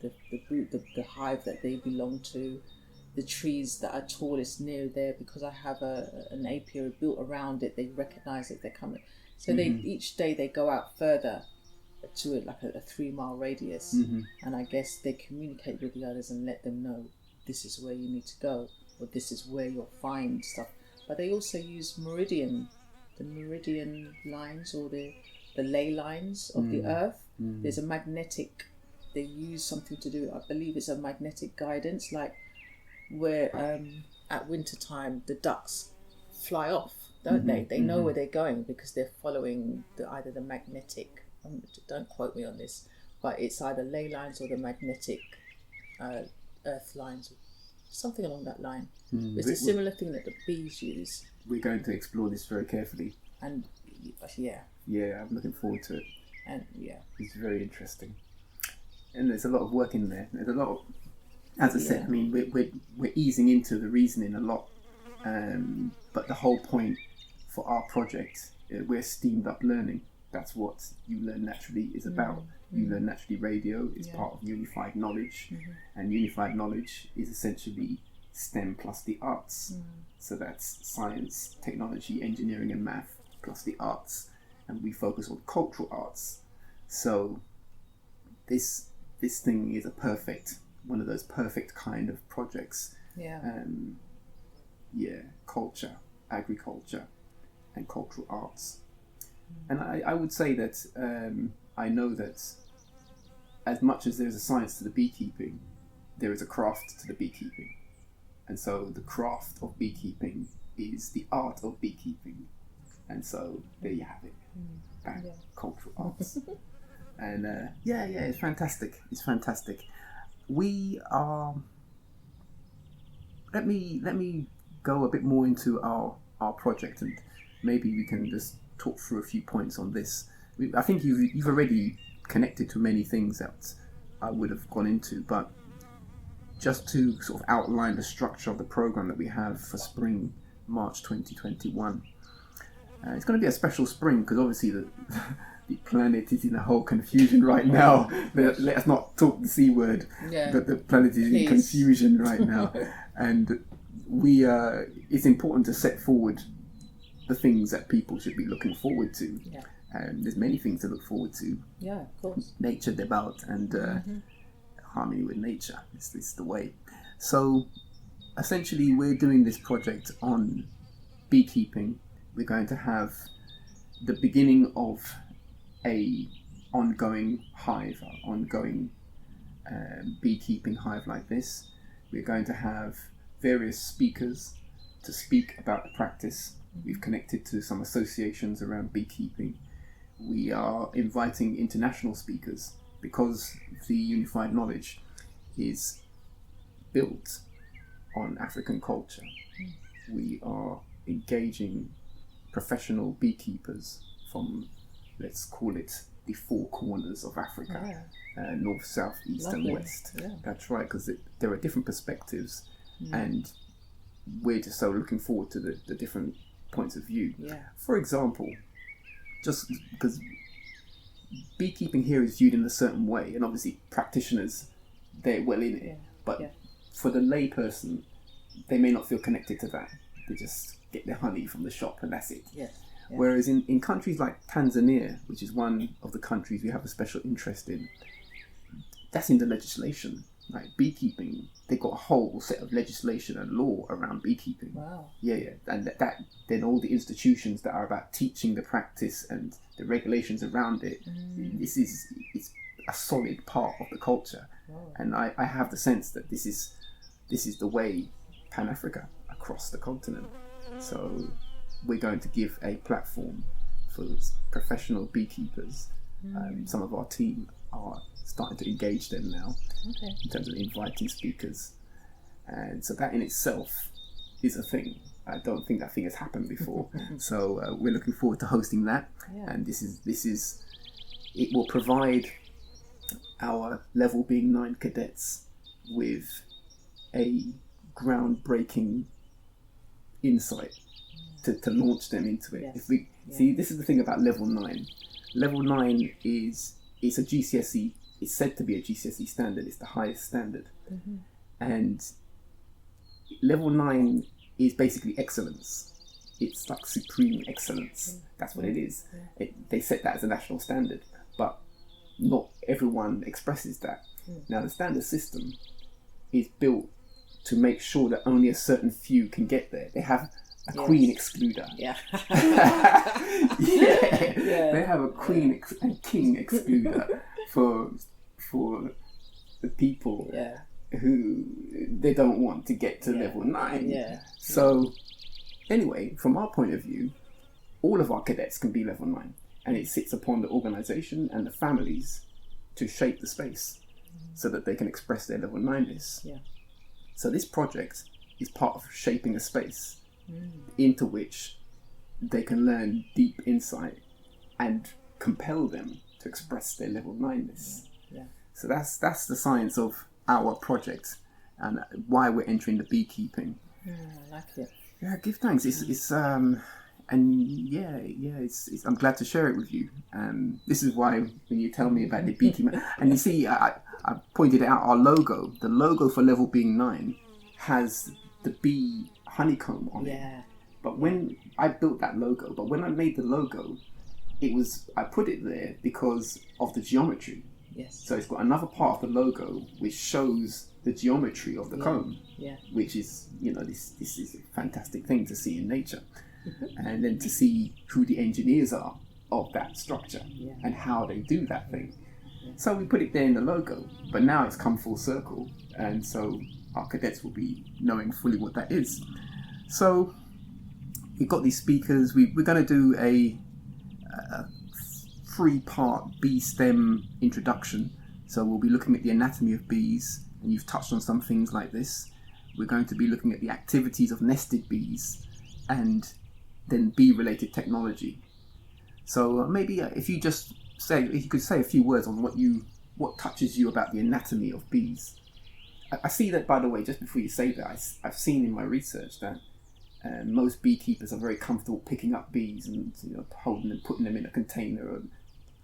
group, the hive that they belong to. the trees that are tallest near there, because I have an apiary built around it. They recognise that they're coming, so they each day they go out further to like a 3-mile radius, and I guess they communicate with the others and let them know this is where you need to go, or this is where you'll find stuff. But they also use the meridian lines, or the ley lines of the earth. There's a magnetic, they use something to do, I believe it's a magnetic guidance, like where at winter time the ducks fly off, don't they? They know where they're going because they're following either the magnetic, don't quote me on this, but it's either ley lines or the magnetic earth lines, something along that line. It's a similar thing that the bees use. We're going to explore this very carefully. And yeah, I'm looking forward to it. and yeah, It's very interesting. And there's a lot of work in there. There's a lot of, as I said, I mean, we're easing into the reasoning a lot. But the whole point for our project, we're steamed up learning. That's what uLearn Naturally is about. uLearn Naturally Radio is part of unified knowledge, and unified knowledge is essentially STEM plus the arts. So that's science, technology, engineering and math plus the arts, and we focus on cultural arts. So this thing is one of those perfect kind of projects. Culture, agriculture and cultural arts. And I would say that I know that as much as there's a science to the beekeeping, there is a craft to the beekeeping. And so the craft of beekeeping is the art of beekeeping. And so there you have it. Cultural arts. And it's fantastic. It's fantastic. We are... Let me go a bit more into our project, and maybe we can just talk through a few points on this. I think you've already connected to many things that I would have gone into, but just to sort of outline the structure of the program that we have for spring, March 2021. It's going to be a special spring because obviously the planet is in a whole confusion right now. Let us not talk the C word. The planet is in confusion right now. And it's important to set forward the things that people should be looking forward to. There's many things to look forward to. Of course. Nature developed and harmony with nature. It's the way. So essentially we're doing this project on beekeeping. We're going to have the beginning of a ongoing hive, ongoing beekeeping hive like this. We're going to have various speakers to speak about the practice. We've connected to some associations around beekeeping. We are inviting international speakers because the unified knowledge is built on African culture. We are engaging professional beekeepers from, let's call it, the four corners of Africa, north, south, east and west. That's right, because there are different perspectives and we're just so looking forward to the different points of view. For example, just because beekeeping here is viewed in a certain way, and obviously practitioners, they're well in it, but for the lay person, they may not feel connected to that. They just get their honey from the shop and that's it. Whereas in countries like Tanzania, which is one of the countries we have a special interest in, that's in the legislation. Like beekeeping, they've got a whole set of legislation and law around beekeeping. And that then all the institutions that are about teaching the practice and the regulations around it, it's a solid part of the culture. And I have the sense that this is the way Pan-Africa across the continent. So we're going to give a platform for professional beekeepers. Some of our team are starting to engage them now in terms of inviting speakers, and so that in itself is a thing. I don't think that thing has happened before. So we're looking forward to hosting that, and this is it will provide our level being 9 cadets with a groundbreaking insight to launch them into it. If we see, this is the thing about level 9. Level 9 it's a GCSE. It's said to be a GCSE standard. It's the highest standard, and level 9 is basically excellence. It's like supreme excellence. That's what it is. They set that as a national standard, but not everyone expresses that. Now, the standard system is built to make sure that only a certain few can get there. They have a queen excluder. Yeah. They have a queen and king excluder for the people who they don't want to get to level 9. Yeah. So anyway, from our point of view, all of our cadets can be level 9, and it sits upon the organisation and the families to shape the space so that they can express their level 9ness. Yeah. So this project is part of shaping a space into which they can learn deep insight and compel them to express their level 9ness. Yeah. So that's the science of our project and why we're entering the beekeeping. I like it. Yeah, give thanks. It's I'm glad to share it with you. This is why when you tell me about the beekeeping, and you see, I pointed out our logo. The logo for level being 9 has the bee honeycomb on it. But when I built that logo, when I made the logo, I put it there because of the geometry. Yes. So it's got another part of the logo which shows the geometry of the comb, which is, this is a fantastic thing to see in nature. And then to see who the engineers are of that structure and how they do that thing. So we put it there in the logo, but now it's come full circle, and so our cadets will be knowing fully what that is. So we've got these speakers. We're going to do a 3-part bee stem introduction. So we'll be looking at the anatomy of bees, and you've touched on some things like this. We're going to be looking at the activities of nested bees, and then bee-related technology. So maybe if you could say a few words on what touches you about the anatomy of bees. I see that, by the way, just before you say that, I've seen in my research that most beekeepers are very comfortable picking up bees and holding them, putting them in a container,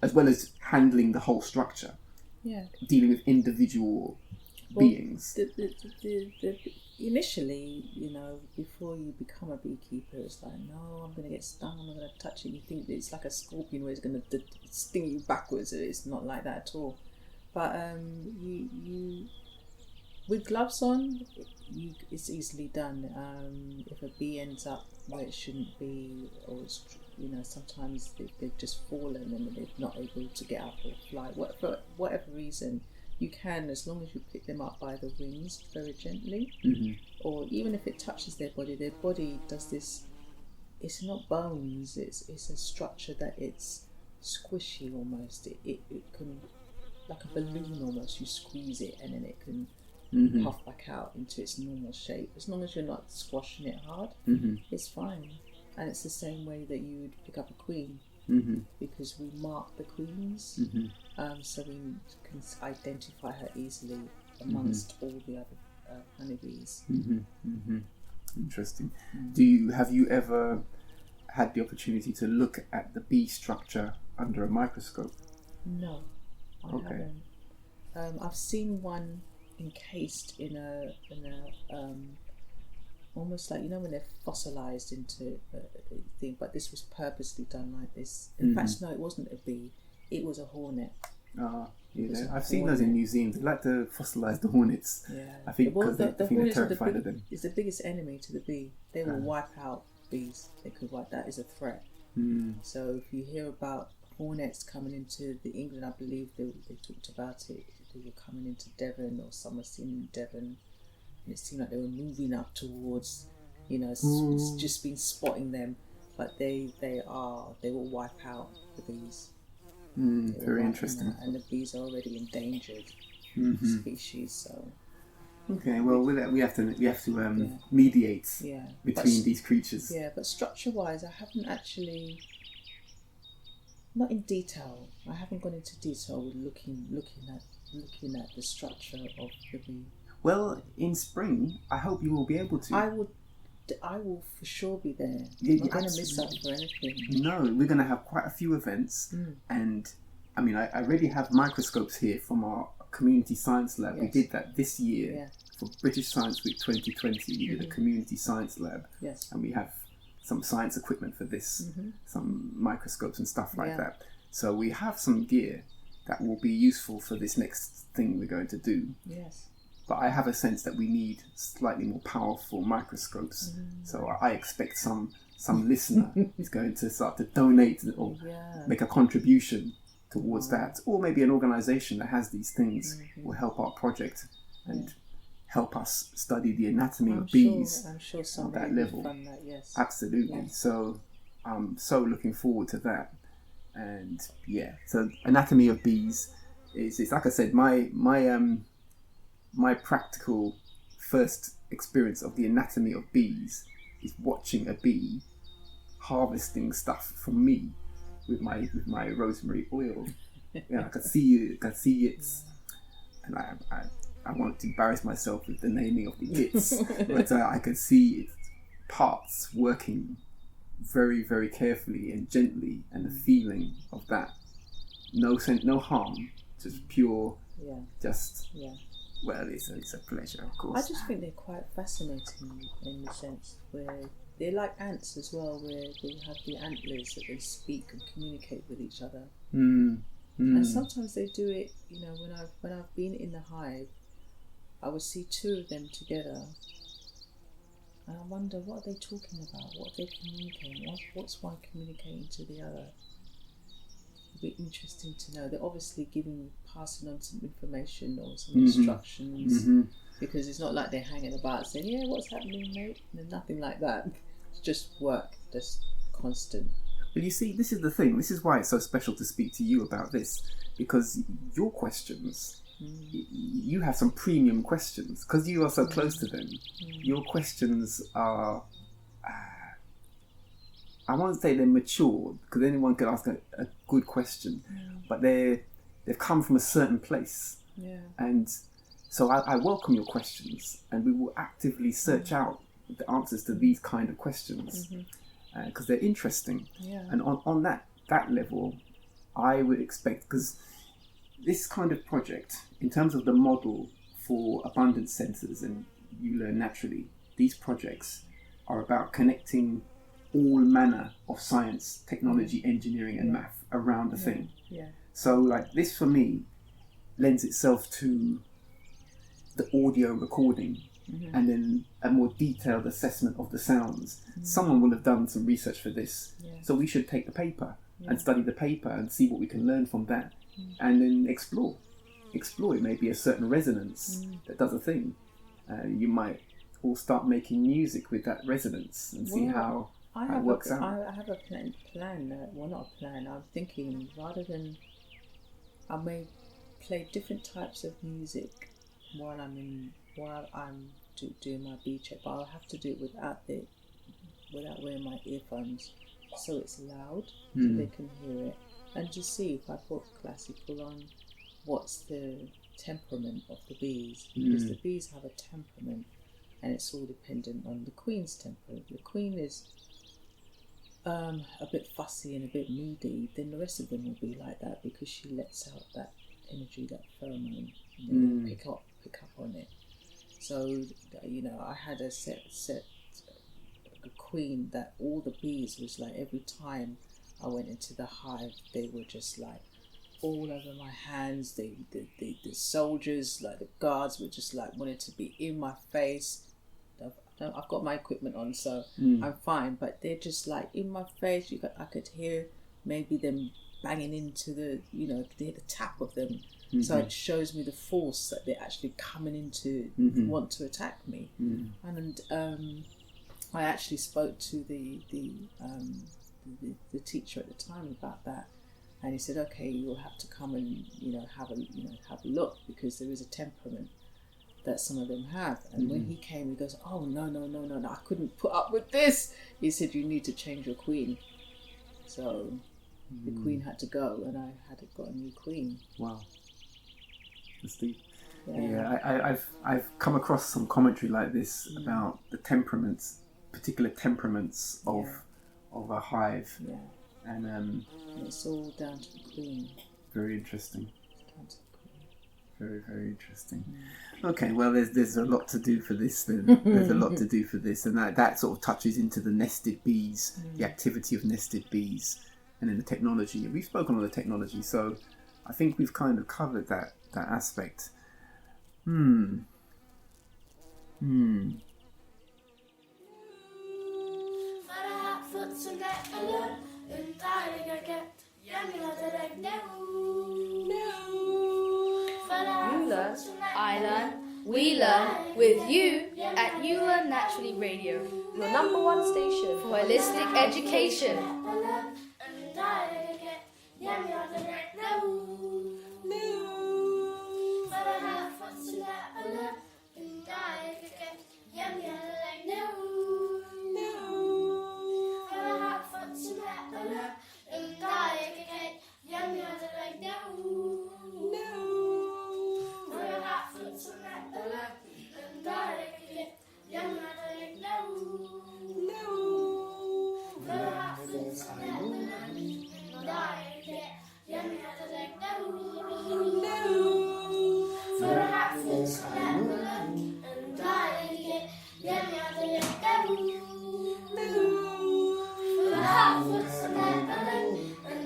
as well as handling the whole structure. Yeah. Dealing with individual beings. Initially, before you become a beekeeper, it's like, no, I'm going to get stung, I'm not going to touch it. You think it's like a scorpion where it's going to sting you backwards. It's not like that at all. But you with gloves on, it's easily done. If a bee ends up where it shouldn't be, or it's, sometimes they've just fallen and they're not able to get up or fly, for whatever reason. You can, as long as you pick them up by the wings very gently, or even if it touches their body does this. It's not bones. It's a structure that it's squishy almost. It can, like a balloon almost. You squeeze it and then it can puff back out into its normal shape. As long as you're not squashing it hard, it's fine. And it's the same way that you would pick up a queen. Because we mark the queens, so we can identify her easily amongst all the other honeybees. Interesting. Have you ever had the opportunity to look at the bee structure under a microscope? No, I haven't. I've seen one encased in a almost like, when they're fossilized into a thing, but this was purposely done like this. In fact, no, it wasn't a bee, it was a hornet. I've seen those in museums. They like to fossilize the hornets. I think because they're terrified of them. It's the biggest enemy to the bee. They will wipe out bees. They could wipe. That is a threat. So if you hear about hornets coming into England, I believe they talked about it. They were coming into Devon, or some were seen in Devon. And it seemed like they were moving up towards, it's just been spotting them, but they will wipe out the bees. Very interesting. And the bees are already endangered species. So okay, well we have to mediate between these creatures. Yeah, but structure-wise, I haven't actually, not in detail. I haven't gone into detail with looking at the structure of the bee. Well, in spring, I hope you will be able to. I will for sure be there. I'm not going to miss out for anything. No, we're going to have quite a few events, and I mean, I already have microscopes here from our community science lab. Yes. We did that this year Yeah. for British Science Week 2020. We did a community science lab, Yes. and we have some science equipment for this, some microscopes and stuff like Yeah. that. So we have some gear that will be useful for this next thing we're going to do. Yes. But I have a sense that we need slightly more powerful microscopes. So I expect some listener is going to start to donate or Yeah. make a contribution towards that, or maybe an organisation that has these things will help our project and help us study the anatomy of bees. I'm sure at somebody that will level. fund that. Yes. Absolutely. Yes. So I'm so looking forward to that. And yeah, so anatomy of bees is like I said, my practical first experience of the anatomy of bees is watching a bee harvesting stuff from me with my rosemary oil. Yeah, I could see it, and I wanted to embarrass myself with the naming of the bits, but I could see its parts working very, very carefully and gently, and the feeling of that, no harm, just pure, Yeah. just Yeah. well, it's a pleasure, of I course. just think they're quite fascinating in the sense where they're like ants as well, where they have the antlers that they speak and communicate with each other. And sometimes they do it, you know, when I've been in the hive, I would see two of them together, and I wonder, what are they talking about? What are they communicating? What's one communicating to the other? It'd be interesting to know. They're obviously passing on some information or some instructions, because it's not like they're hanging about saying, "Yeah, what's happening, mate?" No, nothing like that. It's just work, just constant. But you see, this is the thing. This is why it's so special to speak to you about this, because your questions, you have some premium questions, because you are so close to them. Your questions are, I won't say they're mature, because anyone could ask a good question, but they've come from a certain place. Yeah. And so I welcome your questions, and we will actively search out the answers to these kind of questions, because they're interesting. Yeah. And on that level, I would expect, because this kind of project, in terms of the model for abundance centres and uLearn Naturally, these projects are about connecting all manner of science, technology, engineering and math around the thing. Yeah. So like this for me lends itself to the audio recording and then a more detailed assessment of the sounds. Someone will have done some research for this. So we should take the paper and study the paper and see what we can learn from that, and then explore. It may be a certain resonance that does a thing. You might all start making music with that resonance and see how it works out. I have a plan. Well, not a plan. I'm thinking, rather than, I may play different types of music while I'm doing my bee check, but I'll have to do it without wearing my earphones, so it's loud, so they can hear it, and just see if I put classical on, what's the temperament of the bees, because the bees have a temperament, and it's all dependent on the queen's temperament. The queen is a bit fussy and a bit moody, then the rest of them will be like that, because she lets out that energy, that pheromone, and they pick up on it. So, you know, I had a queen that all the bees was like, every time I went into the hive, they were just like all over my hands. The soldiers, like the guards, were just like wanted to be in my face. I've got my equipment on, so I'm fine, but they're just like in my face. I could hear maybe them banging into the, you know, the tap of them. So it shows me the force that they're actually coming into, want to attack me. And I actually spoke to the teacher at the time about that, and he said, okay, you'll have to come and have a look, because there is a temperament that some of them have. And when he came, he goes, oh no, I couldn't put up with this. He said, you need to change your queen. So the queen had to go, and I had got a new queen. Wow. I've come across some commentary like this about the temperaments, particular temperaments of a hive, and it's all down to the queen. Very interesting. Down to the queen. Very, very interesting. Okay, well, there's a lot to do for this then. There's a lot to do for this, and that sort of touches into the nested bees, the activity of nested bees, and then the technology. We've spoken on the technology, so I think we've kind of covered that aspect. uLearn, I learn, we learn with you at uLearn Naturally Radio, your number one station for holistic education.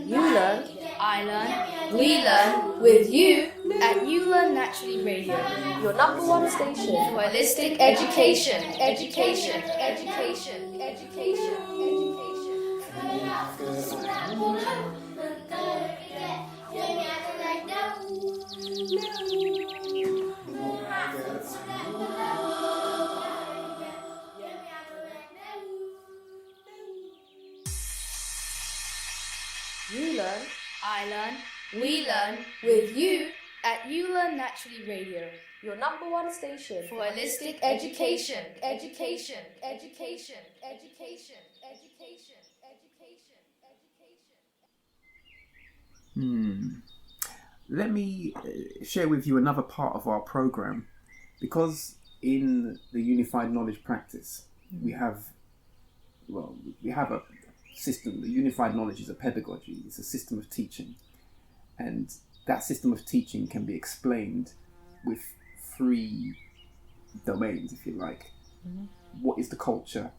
uLearn, I learn, we learn with you at uLearn Naturally Radio, your number one station for holistic education. uLearn, I learn, we learn with you at uLearn Naturally Radio, your number one station for holistic education. Let me share with you another part of our program, because in the Unified Knowledge Practice we have a system. The Unified Knowledge is a pedagogy, it's a system of teaching, and that system of teaching can be explained with 3 domains, if you like. What is the culture,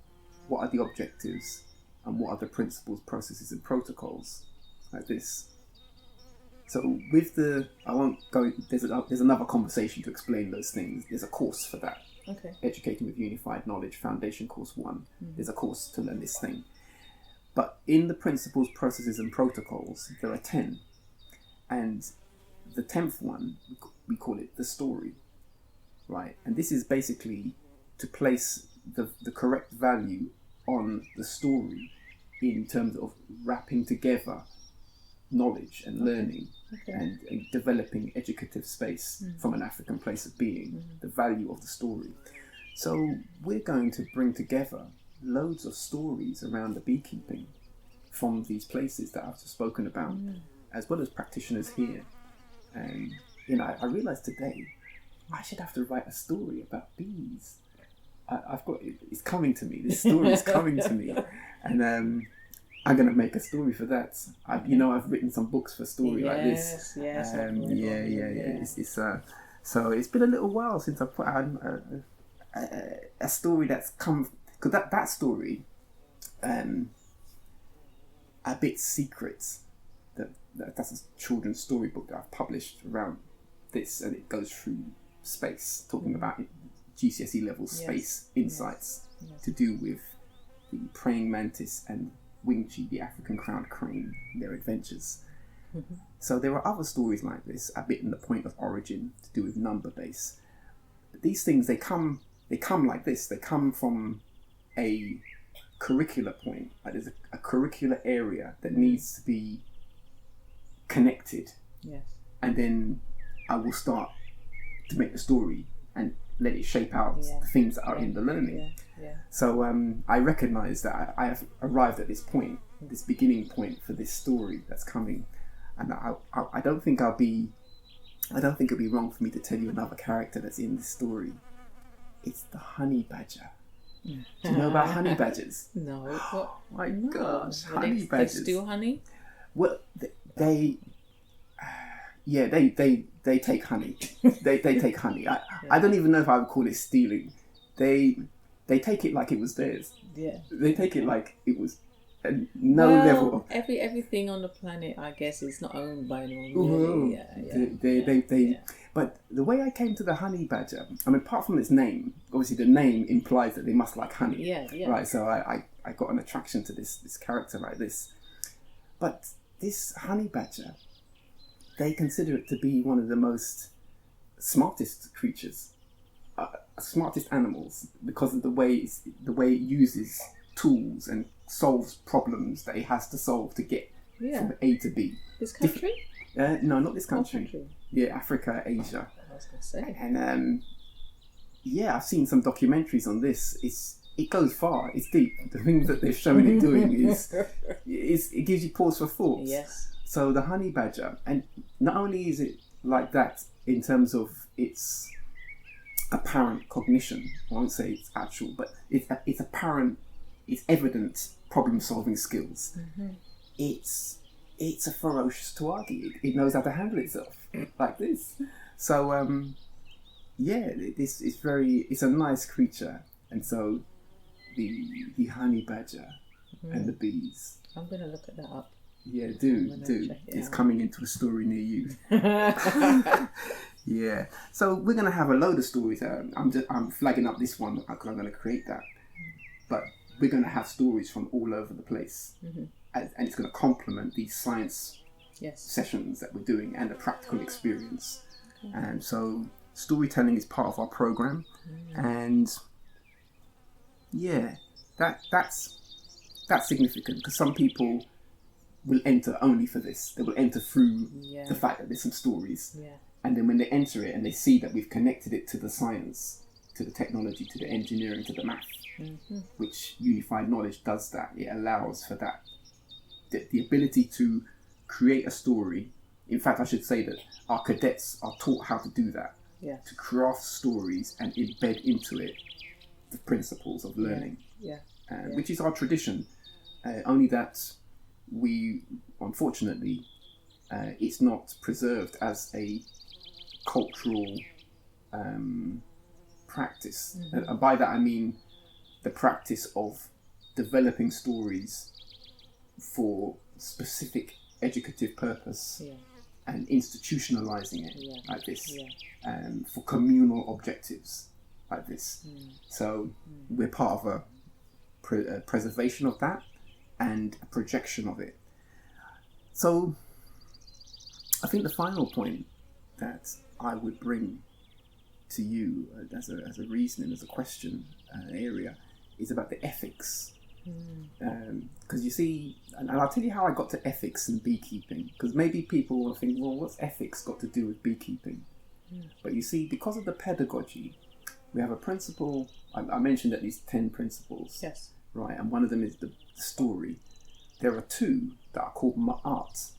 what are the objectives, and what are the principles, processes and protocols, like this. So with I won't go, there's another conversation to explain those things. There's a course for that. Okay. Educating with Unified Knowledge, Foundation Course 1. There's a course to learn this thing. But in the principles, processes and protocols, there are 10. And the 10th one, we call it the story, right? And this is basically to place the correct value on the story in terms of wrapping together knowledge and learning and developing educative space from an African place of being, the value of the story. So we're going to bring together loads of stories around the beekeeping from these places that I've just spoken about, as well as practitioners here. And I realised today I should have to write a story about bees. I've got it's coming to me. This story is coming to me, and I'm going to make a story for that. I've written some books for story like this. Yes. It's so it's been a little while since I put out a story that's come, because that story, A Bit Secrets, that's a children's storybook that I've published around this, and it goes through space, talking about GCSE level space insights to do with the praying mantis and Wingchi, the African crowned crane, their adventures. So there are other stories like this, a bit in the point of origin, to do with number base. But these things, they come like this. They come from a curricular point. Like there's a curricular area that needs to be connected. Yes. And then I will start to make the story and let it shape out the things that are in the learning. So I recognise that I have arrived at this point, this beginning point for this story that's coming, and I don't think it'll be wrong for me to tell you another character that's in this story. It's the honey badger. Do you know about honey badgers? No. Oh my gosh, honey badgers. They steal honey? Well, they Yeah, they take honey. they take honey. I don't even know if I would call it stealing. They take it like it was theirs. Yeah. They take it like it was level of... everything on the planet, I guess, is not owned by anyone. Really. They But the way I came to the honey badger, I mean, apart from its name, obviously the name implies that they must like honey. Yeah. Right, so I got an attraction to this character like this. But this honey badger, they consider it to be one of the most smartest creatures, smartest animals, because of the way it uses tools and solves problems that it has to solve to get from A to B. This country? No, not this country. Country. Yeah, Africa, Asia. I was going to say. And I've seen some documentaries on this. It goes far. It's deep. The things that they've shown it doing it gives you pause for thought. Yes. So the honey badger, and not only is it like that in terms of its apparent cognition, I won't say it's actual, but it's apparent, it's evident problem-solving skills. Mm-hmm. It's a ferocious tuareg. It knows how to handle itself like this. So it's a nice creature, and so the honey badger and the bees. I'm going to look at that up. Yeah, do. It's coming into a story near you. Yeah. So we're going to have a load of stories. I'm flagging up this one because I'm going to create that. But we're going to have stories from all over the place. Mm-hmm. And it's going to complement these science sessions that we're doing and the practical experience. Okay. And so storytelling is part of our program. And that's significant because some people will enter only for this. They will enter through the fact that there's some stories. Yeah. And then when they enter it and they see that we've connected it to the science, to the technology, to the engineering, to the math, which unified knowledge does that. It allows for that. The ability to create a story. In fact, I should say that our cadets are taught how to do that. Yeah. To craft stories and embed into it the principles of learning. Which is our tradition. Only that we, unfortunately, it's not preserved as a cultural practice. And by that I mean the practice of developing stories for specific educative purpose and institutionalizing it like this for communal objectives like this. So we're part of a preservation of that and a projection of it. So I think the final point that I would bring to you as a reasoning, as a question area, is about the ethics. Because you see, and I'll tell you how I got to ethics and beekeeping, because maybe people will think, well, what's ethics got to do with beekeeping? But you see, because of the pedagogy, we have a principle. I mentioned at least 10 principles. Yes. Right, and one of them is the story. There are 2 that are called ma'at.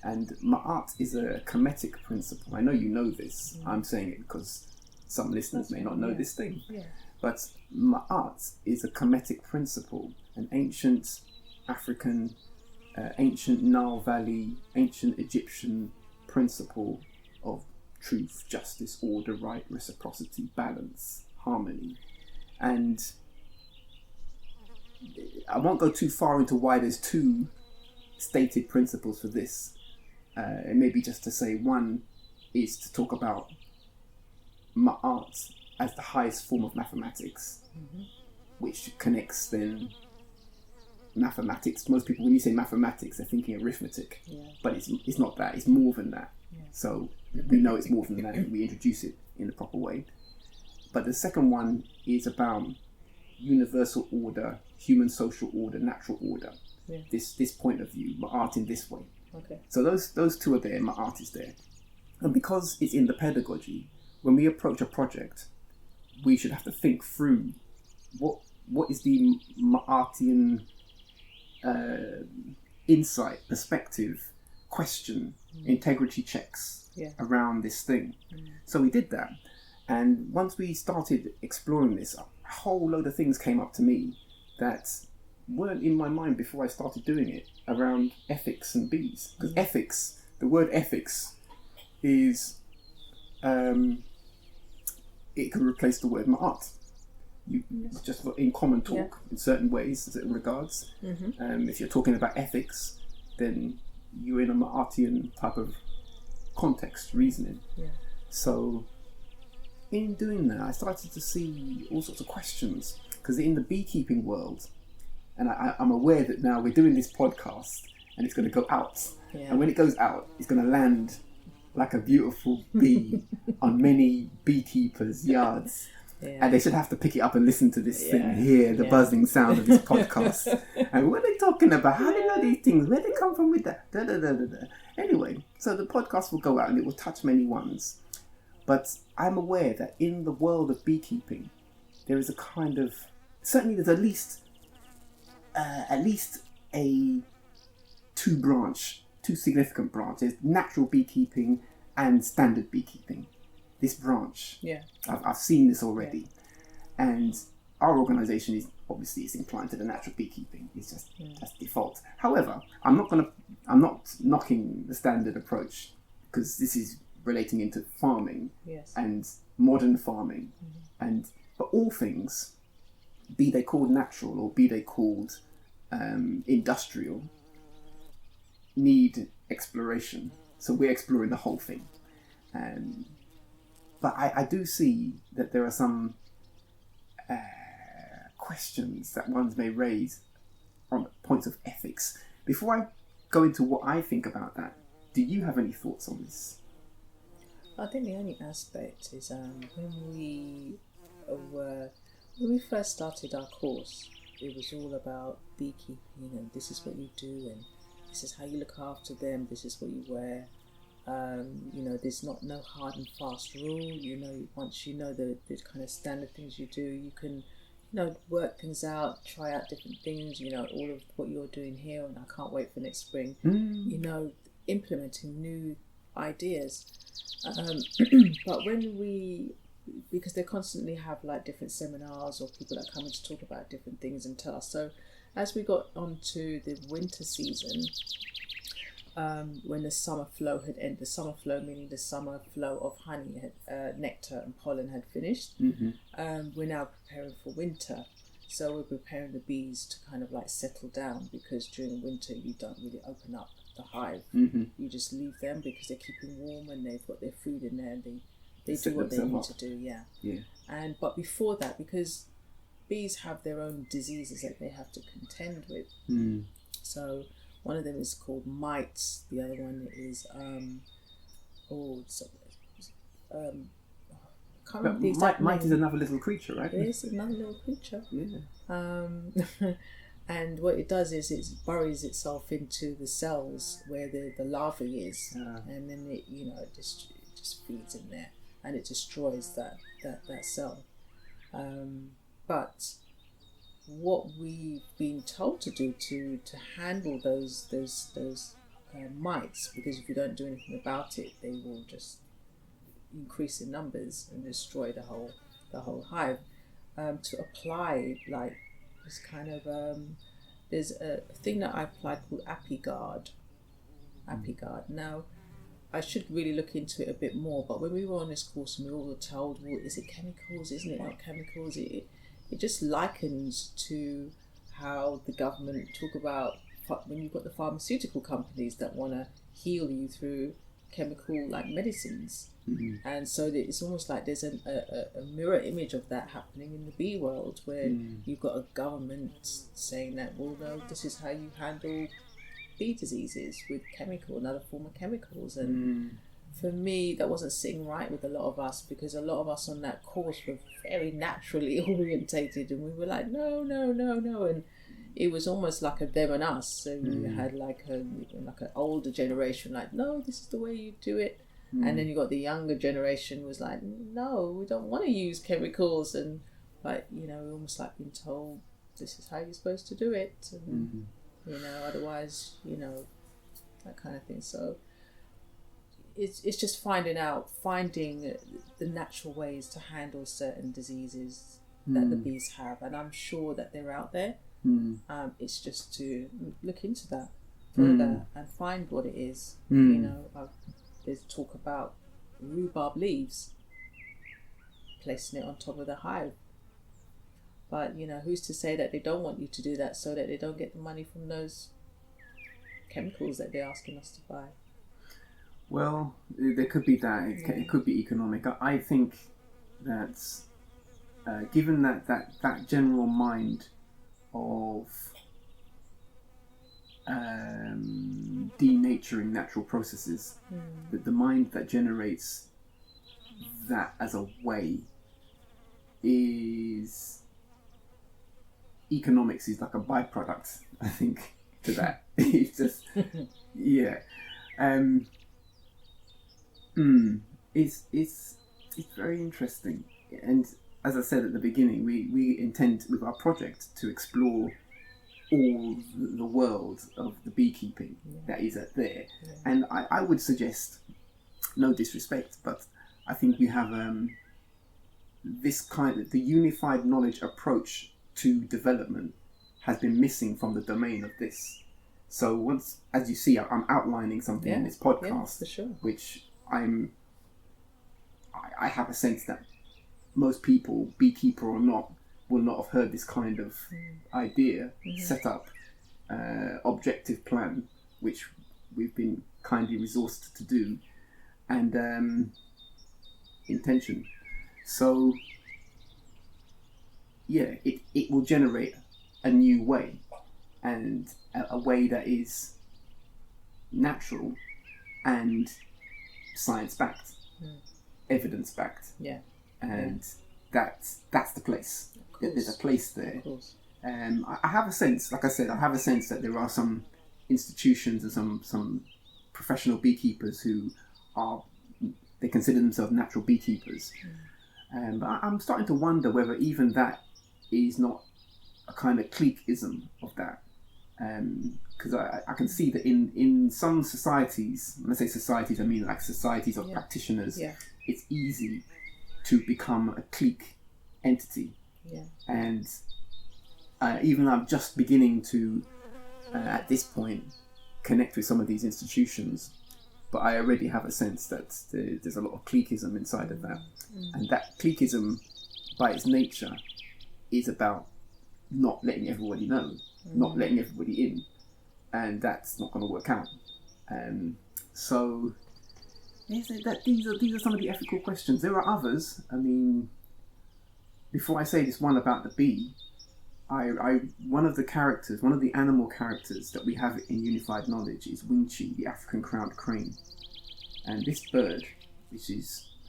And ma'at is a Kemetic principle. I know you know this. I'm saying it because some listeners may not know this thing. Yeah. But ma'at is a Kemetic principle, an ancient African, ancient Nile Valley, ancient Egyptian principle of truth, justice, order, right, reciprocity, balance, harmony. And I won't go too far into why there's 2 stated principles for this. It may be just to say one is to talk about ma'at as the highest form of mathematics, which connects then mathematics. Most people, when you say mathematics, they're thinking arithmetic, but it's not that. It's more than that. So we know it's more than that if we introduce it in the proper way. But the second one is about universal order, human social order, natural order. This point of view, ma'at in this way. Okay. So those 2 are there, ma'at is there. And because it's in the pedagogy, when we approach a project, we should have to think through what is the ma'atian insight, perspective, question, integrity checks around this thing. So we did that. And once we started exploring this, a whole load of things came up to me that weren't in my mind before I started doing it around ethics and bees. Because ethics the word ethics is, it can replace the word ma'at. Just in common talk, in certain ways, in certain regards. If you're talking about ethics, then you're in a ma'atian type of context, reasoning. So in doing that, I started to see all sorts of questions, because in the beekeeping world, and I'm aware that now we're doing this podcast and it's going to go out, and when it goes out, it's going to land like a beautiful bee on many beekeepers' yards. And they should have to pick it up and listen to this thing, hear the buzzing sound of this podcast. And what are they talking about? How do they know these things? Where they come from with that? Da, da, da, da, da. Anyway, so the podcast will go out and it will touch many ones. But I'm aware that in the world of beekeeping, there is a kind of, certainly there's at least a two significant branches: natural beekeeping and standard beekeeping. This branch, I've seen this already, and our organisation is obviously inclined to the natural beekeeping. It's just that's default. However, I'm not knocking the standard approach, because this is relating into farming and modern farming, but all things, be they called natural or be they called industrial, need exploration. So we're exploring the whole thing. But I do see that there are some questions that ones may raise on points of ethics. Before I go into what I think about that, do you have any thoughts on this? I think the only aspect is when we first started our course, it was all about beekeeping, and this is what you do, and this is how you look after them, this is what you wear. There's no hard and fast rule. Once you know the kind of standard things you do, you can, work things out, try out different things. All of what you're doing here, and I can't wait for next spring. Implementing new ideas. But because they constantly have like different seminars or people that come in to talk about different things and tell us. So as we got onto the winter season, when the summer flow had ended, the summer flow meaning the summer flow of honey, nectar and pollen had finished, we're now preparing for winter. So we're preparing the bees to kind of like settle down, because during winter you don't really open up the hive. You just leave them because they're keeping warm and they've got their food in there, and they do what they need to do. But before that, because bees have their own diseases that they have to contend with, so one of them is called mites, the other one is mite is another little creature, right? It is another little creature. And what it does is it burrows itself into the cells where the larvae is, and then it just feeds in there and it destroys that cell. But what we've been told to do to handle those mites, because if you don't do anything about it, they will just increase in numbers and destroy the whole hive. To apply like this kind of there's a thing that I applied called Apiguard. Now, I should really look into it a bit more, but when we were on this course and we all were told, well, is it chemicals, isn't it not chemicals, it just likens to how the government talk about when you've got the pharmaceutical companies that want to heal you through chemical like medicines. And so it's almost like there's a mirror image of that happening in the bee world, where you've got a government saying that, well, no, this is how you handle bee diseases, with another form of chemicals. And for me, that wasn't sitting right with a lot of us, because a lot of us on that course were very naturally orientated, and we were like, no, and it was almost like a them and us. So you had like an older generation like, no, this is the way you do it. And then you got the younger generation was like, no, we don't want to use chemicals, and like, almost like being told this is how you're supposed to do it, and otherwise, that kind of thing. So it's just finding the natural ways to handle certain diseases that the bees have, and I'm sure that they're out there. It's just to look into that. further and find what it is. You know, there's talk about rhubarb leaves, placing it on top of the hive. But, you know, who's to say that they don't want you to do that so that they don't get the money from those chemicals that they're asking us to buy? Well, there could be that. It could be economic. I think that given that general mind of denaturing natural processes, that the mind that generates that as a way is economics is like a byproduct, I think, to that. It's just it's very interesting. And as I said at the beginning, we intend with our project to explore all the world of the beekeeping that is out there. And I would suggest, no disrespect, but I think we have this kind of, the unified knowledge approach to development has been missing from the domain of this. So once, as you see, I'm outlining something in this podcast, for sure. which I have a sense that most people, beekeeper or not, will not have heard this kind of idea, set up, objective plan, which we've been kindly resourced to do, and intention. So it will generate a new way, and a way that is natural and science-backed, evidence-backed. And that's the place. There's a place there. I have a sense, like I said, that there are some institutions and some professional beekeepers who they consider themselves natural beekeepers. But I'm starting to wonder whether even that is not a kind of cliqueism of that. Because I can see that in some societies, when I say societies, I mean like societies of practitioners, it's easy to become a clique entity. And even I'm just beginning to, at this point, connect with some of these institutions, but I already have a sense that there's a lot of cliqueism inside of that. And that cliqueism, by its nature, is about not letting everybody know, not letting everybody in, and that's not going to work out. So these are some of the ethical questions. There are others. I mean, before I say this one about the bee, one of the animal characters that we have in unified knowledge is Winchi, the African crowned crane. And this bird, which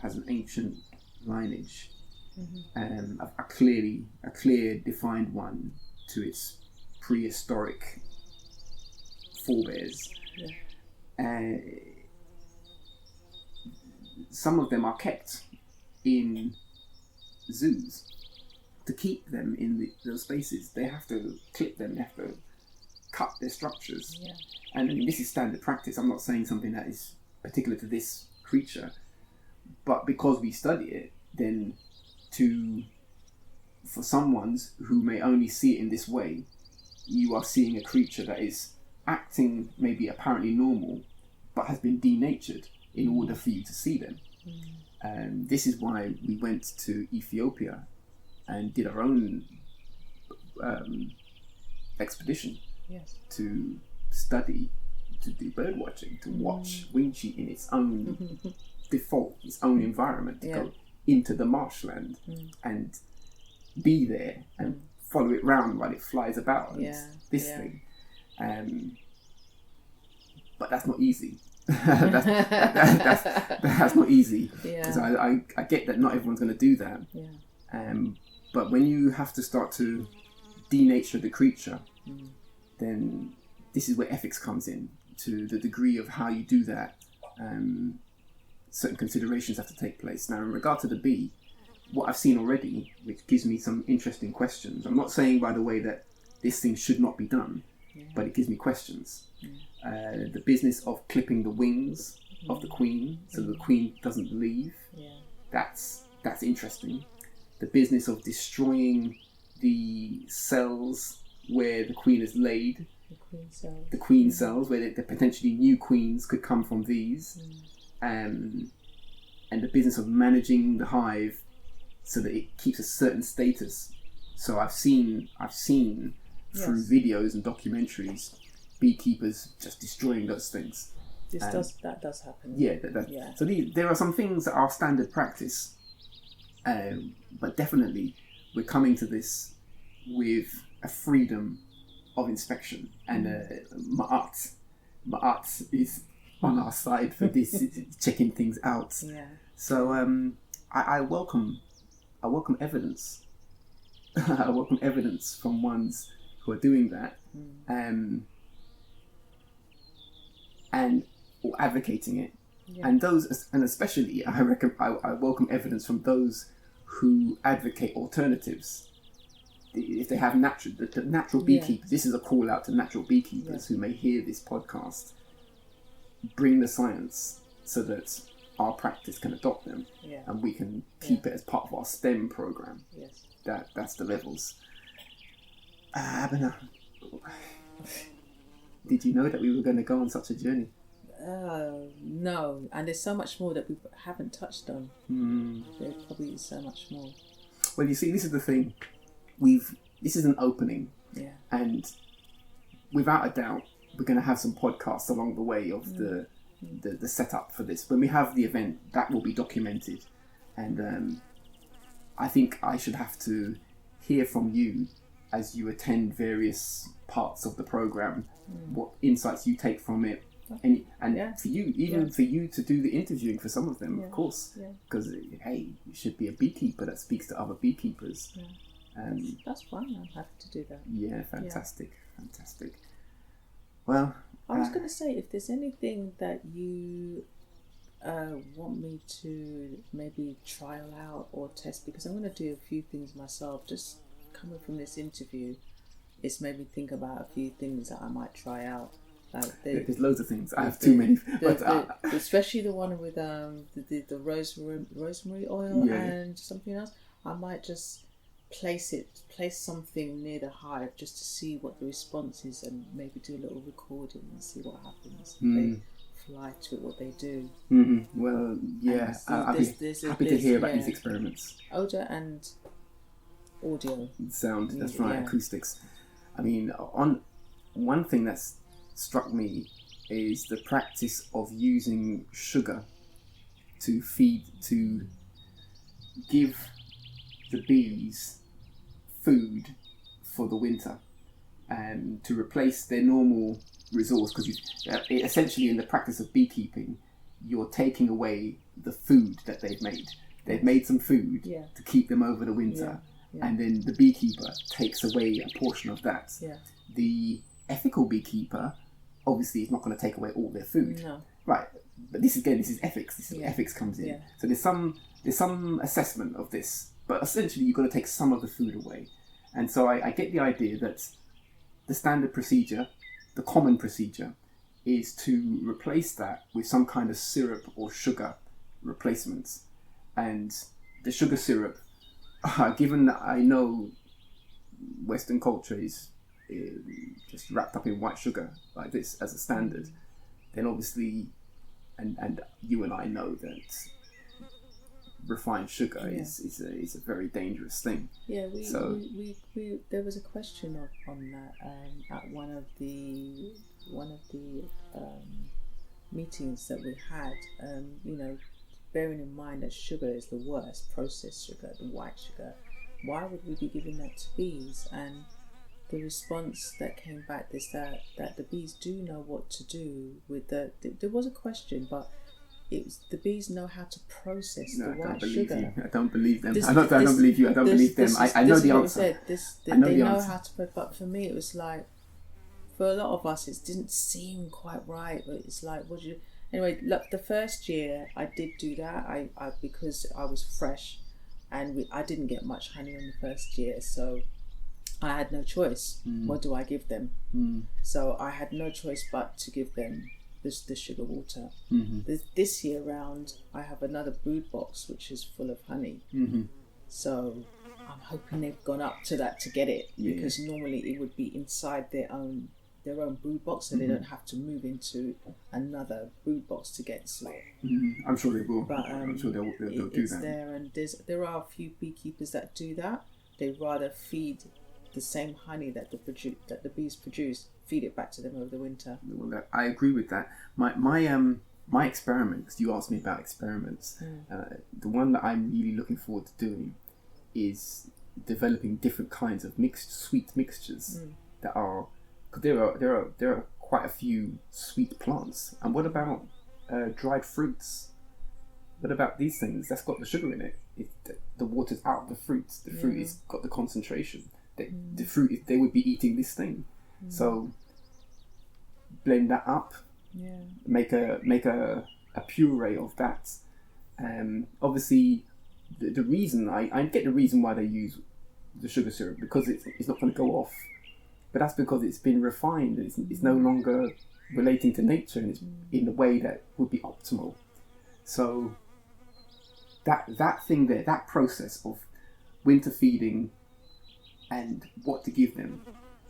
has an ancient lineage, a clear defined one to its prehistoric forebears. Some of them are kept in zoos. To keep them in those spaces, they have to clip them, they have to cut their structures. And I mean, this is standard practice. I'm not saying something that is particular to this creature, but because we study it, then for someone who may only see it in this way, you are seeing a creature that is acting maybe apparently normal, but has been denatured in order for you to see them. This is why we went to Ethiopia and did our own expedition to study, to do bird watching, to watch Winchi in its own default, its own environment, to go into the marshland and be there and follow it round while it flies about and this thing. But that's not easy. that's not easy. Because I get that not everyone's going to do that. But when you have to start to denature the creature, then this is where ethics comes in. To the degree of how you do that, certain considerations have to take place. Now, in regard to the bee, what I've seen already, which gives me some interesting questions. I'm not saying, by the way, that this thing should not be done, but it gives me questions. The business of clipping the wings of the queen so the queen doesn't leave, that's interesting. The business of destroying the cells where the queen is laid the queen cells, where the potentially new queens could come from these, and the business of managing the hive so that it keeps a certain status. So I've seen through videos and documentaries beekeepers just destroying those things. That does happen. Yeah, So there are some things that are standard practice, but definitely we're coming to this with a freedom of inspection, and Ma'at is on our side for this, checking things out. Yeah. So I welcome evidence. I welcome evidence from ones who are doing that, and or advocating it, and especially I welcome evidence from those who advocate alternatives. If they have the natural beekeepers, this is a call out to natural beekeepers who may hear this podcast. Bring the science so that our practice can adopt them, and we can keep it as part of our STEM program. Yes. That's the levels. Abenah, did you know that we were going to go on such a journey? No, and there's so much more that we haven't touched on. There probably is so much more. Well, you see, this is the thing. This is an opening, and without a doubt, we're going to have some podcasts along the way of the setup for this. When we have the event, that will be documented, and I think I should have to hear from you as you attend various parts of the program, what insights you take from it, and for you, for you to do the interviewing for some of them, of course, because hey, you should be a beekeeper that speaks to other beekeepers. That's fine. I'm happy to do that. Yeah, fantastic. Well, I was going to say, if there's anything that you want me to maybe trial out or test, because I'm going to do a few things myself. Just coming from this interview, it's made me think about a few things that I might try out. There's loads of things. I have too many. Especially the one with the rosemary oil and something else. I might just place something near the hive just to see what the response is, and maybe do a little recording and see what happens. They fly to it, what they do. Well, yeah, I'll be happy to hear about these experiments. Odor and audio. Sound, that's right, acoustics. I mean, on one thing that's struck me is the practice of using sugar to give the bees food for the winter, and to replace their normal resource, because essentially in the practice of beekeeping, you're taking away the food that they've made. They've made some food to keep them over the winter, and then the beekeeper takes away a portion of that. The ethical beekeeper obviously is not going to take away all their food, right? But this is ethics. This is where ethics comes in. So there's some assessment of this, but essentially you've got to take some of the food away. And so I get the idea that the standard procedure, the common procedure, is to replace that with some kind of syrup or sugar replacements. And the sugar syrup, given that I know Western culture is just wrapped up in white sugar like this as a standard, then obviously, and you and I know that refined sugar is a very dangerous thing. Yeah, we there was a question on that at one of the meetings that we had. Bearing in mind that sugar is the worst, processed sugar, the white sugar. Why would we be giving that to bees? And the response that came back is that the bees do know what to do with there was a question, but the bees know how to process the white sugar. I don't believe them. I don't believe you. I don't believe them. I know the answer. They know how to, but for me it was like, for a lot of us it didn't seem quite right. But it's like, anyway, look, the first year I did do that. I because I was fresh, and I didn't get much honey in the first year, so I had no choice. What do I give them? So I had no choice but to give them the sugar water. This year round, I have another brood box which is full of honey. So I'm hoping they've gone up to that to get it, because normally it would be inside their own their own brood box, so they don't have to move into another brood box to get sleep. I'm sure they will. But I'm sure they'll do it's that. there, and there are a few beekeepers that do that. They rather feed the same honey that the bees produce, feed it back to them over the winter. Well, I agree with that. My experiment, because you asked me about experiments, the one that I'm really looking forward to doing is developing different kinds of sweet mixtures that are, because there are quite a few sweet plants. And what about dried fruits? What about these things? That's got the sugar in it. The water's out of the fruit. The fruit has got the concentration. The fruit, they would be eating this thing. So blend that up. Yeah. Make a puree of that. Obviously, the reason I get the reason why they use the sugar syrup, because it's not going to go off, but that's because it's been refined. It's no longer relating to nature, and it's in a way that would be optimal. So that thing there, that process of winter feeding and what to give them,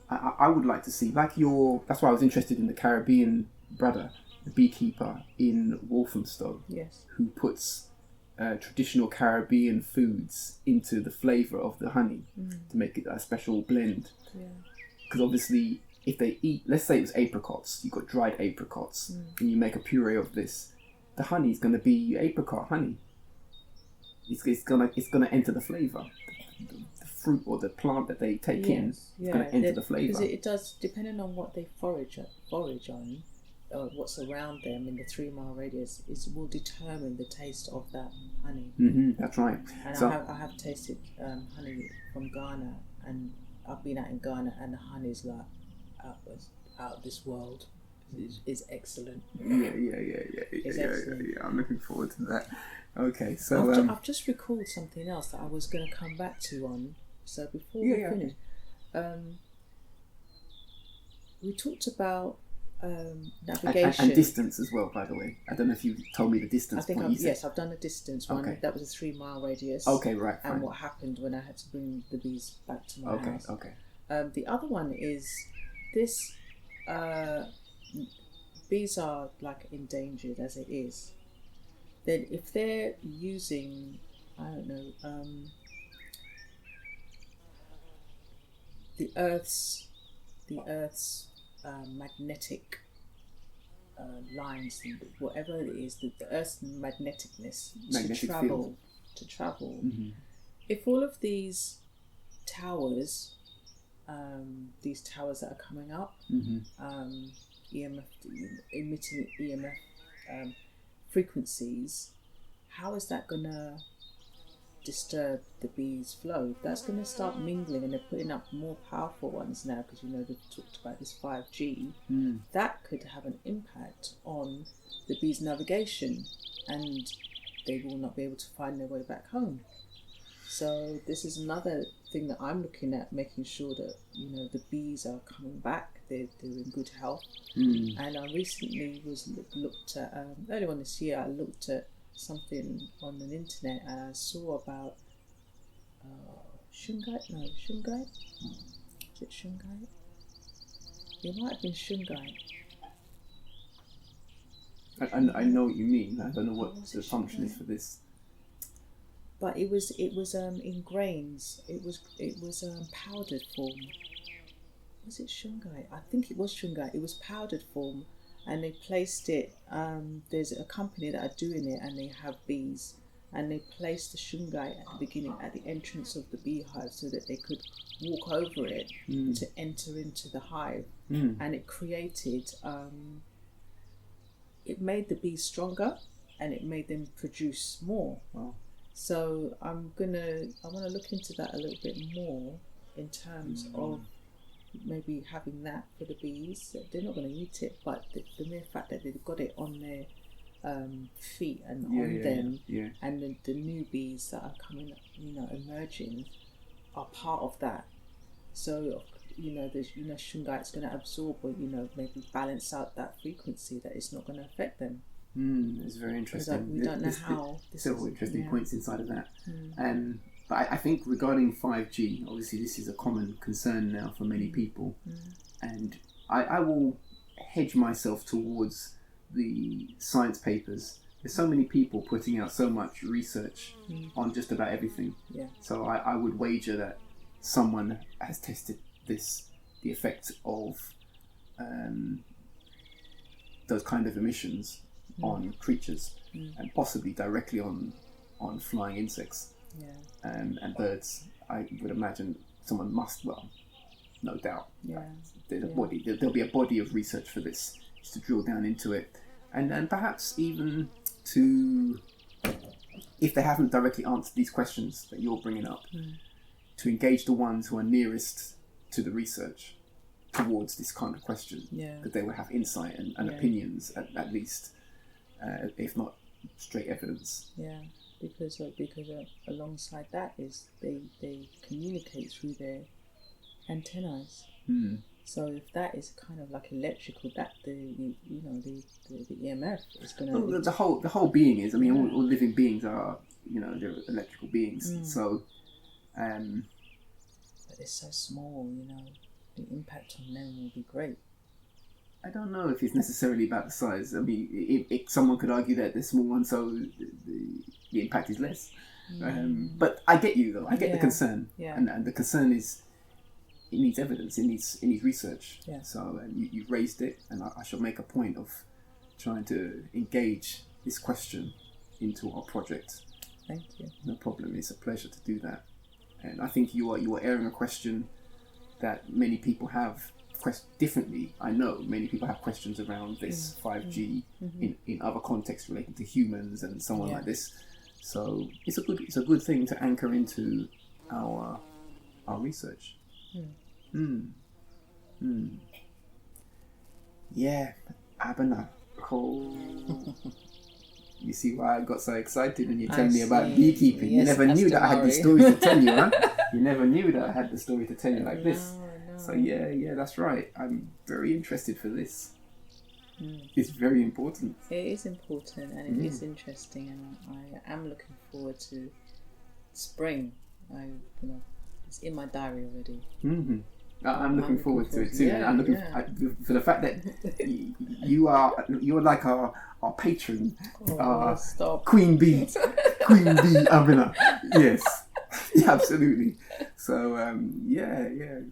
I would like to see, that's why I was interested in the Caribbean brother, the beekeeper in Walthamstow, who puts traditional Caribbean foods into the flavour of the honey to make it a special blend. Because obviously, if they eat, let's say it was apricots, you've got dried apricots, and you make a puree of this, the honey is going to be apricot honey. It's gonna enter the flavour. The fruit or the plant that they take in is going to enter the flavour. Because it does, depending on what they forage on, or what's around them in the 3 mile radius, will determine the taste of that honey. That's right. And so, I have tasted honey from Ghana, and I've been out in Ghana, and the honey's like out of this world. Is excellent. Yeah. I'm looking forward to that. Okay, so I've just recalled something else that I was going to come back to on. So before we finish, we talked about navigation and distance as well. By the way, I don't know if you told me the distance. I think I've done a distance one. Okay. That was a 3 mile radius. Okay, right. And fine. what happened when I had to bring the bees back to my house. Okay. The other one is this. Bees are like endangered as it is. Then if they're using, I don't know, the Earth's magnetic lines, and whatever it is, the Earth's magneticness Magnetic to travel. If all of these towers that are coming up, EMF, emitting EMF frequencies, how is that going to disturb the bees' flow? That's going to start mingling, and they're putting up more powerful ones now, because they've talked about this 5G. That could have an impact on the bees' navigation, and they will not be able to find their way back home. So this is another thing that I'm looking at, making sure that the bees are coming back, they're in good health. And I recently looked at earlier on this year, I looked at something on the internet, and I saw about shungite. Is it shungite? It might have been shungite. I know what you mean. I don't know what the function is for this. But it was in grains. It was powdered form. Was it shungite? I think it was shungite. It was powdered form, and they placed it. There's a company that are doing it, and they have bees, and they placed the shungite at the beginning, at the entrance of the beehive, so that they could walk over it to enter into the hive, and it created. It made the bees stronger, and it made them produce more. Wow. So I want to look into that a little bit more in terms of maybe having that for the bees. They're not going to eat it, but the mere fact that they've got it on their feet and on them, and the new bees that are coming, emerging, are part of that. So there's shungite's going to absorb, or maybe balance out that frequency, that it's not going to affect them. It's very interesting. We don't know how. Several interesting points inside of that. But I think regarding 5G, obviously this is a common concern now for many people, and I will hedge myself towards the science papers. There's so many people putting out so much research on just about everything. Yeah. So I would wager that someone has tested the effect of those kind of emissions on creatures, and possibly directly on flying insects and birds. I would imagine someone must, well, no doubt. There'll be a body of research for this, just to drill down into it, and perhaps even to, if they haven't directly answered these questions that you're bringing up, to engage the ones who are nearest to the research towards this kind of question, that they will have insight and opinions at least, if not straight evidence. Yeah, because alongside that is they communicate through their antennae. So if that is kind of like electrical, that the EMF is going to. Well, the whole being is. I mean, all living beings are, they're electrical beings. So, but it's so small. The impact on them will be great. I don't know if it's necessarily about the size. I mean, if someone could argue that they're small ones, so the impact is less. But I get you though. I get the concern, and the concern is it needs evidence. It needs research. Yeah. So you've raised it, and I shall make a point of trying to engage this question into our project. Thank you. No problem. It's a pleasure to do that, and I think you are airing a question that many people have differently. I know many people have questions around this 5G in other contexts relating to humans and so on like this. So it's a good thing to anchor into our research. Yeah, Abenah. Cool. You see why I got so excited when you tell me about beekeeping. Yes, you never knew that I had the story to tell you, huh? You never knew that I had the story to tell you like this. No. So yeah, that's right. I'm very interested for this. It's very important. It is important, and it is interesting, and I am looking forward to spring. It's in my diary already. I'm looking forward to it too. Yeah, I'm looking for the fact that you're like our patron, Queen Bee, Abhinav. Yes, absolutely. So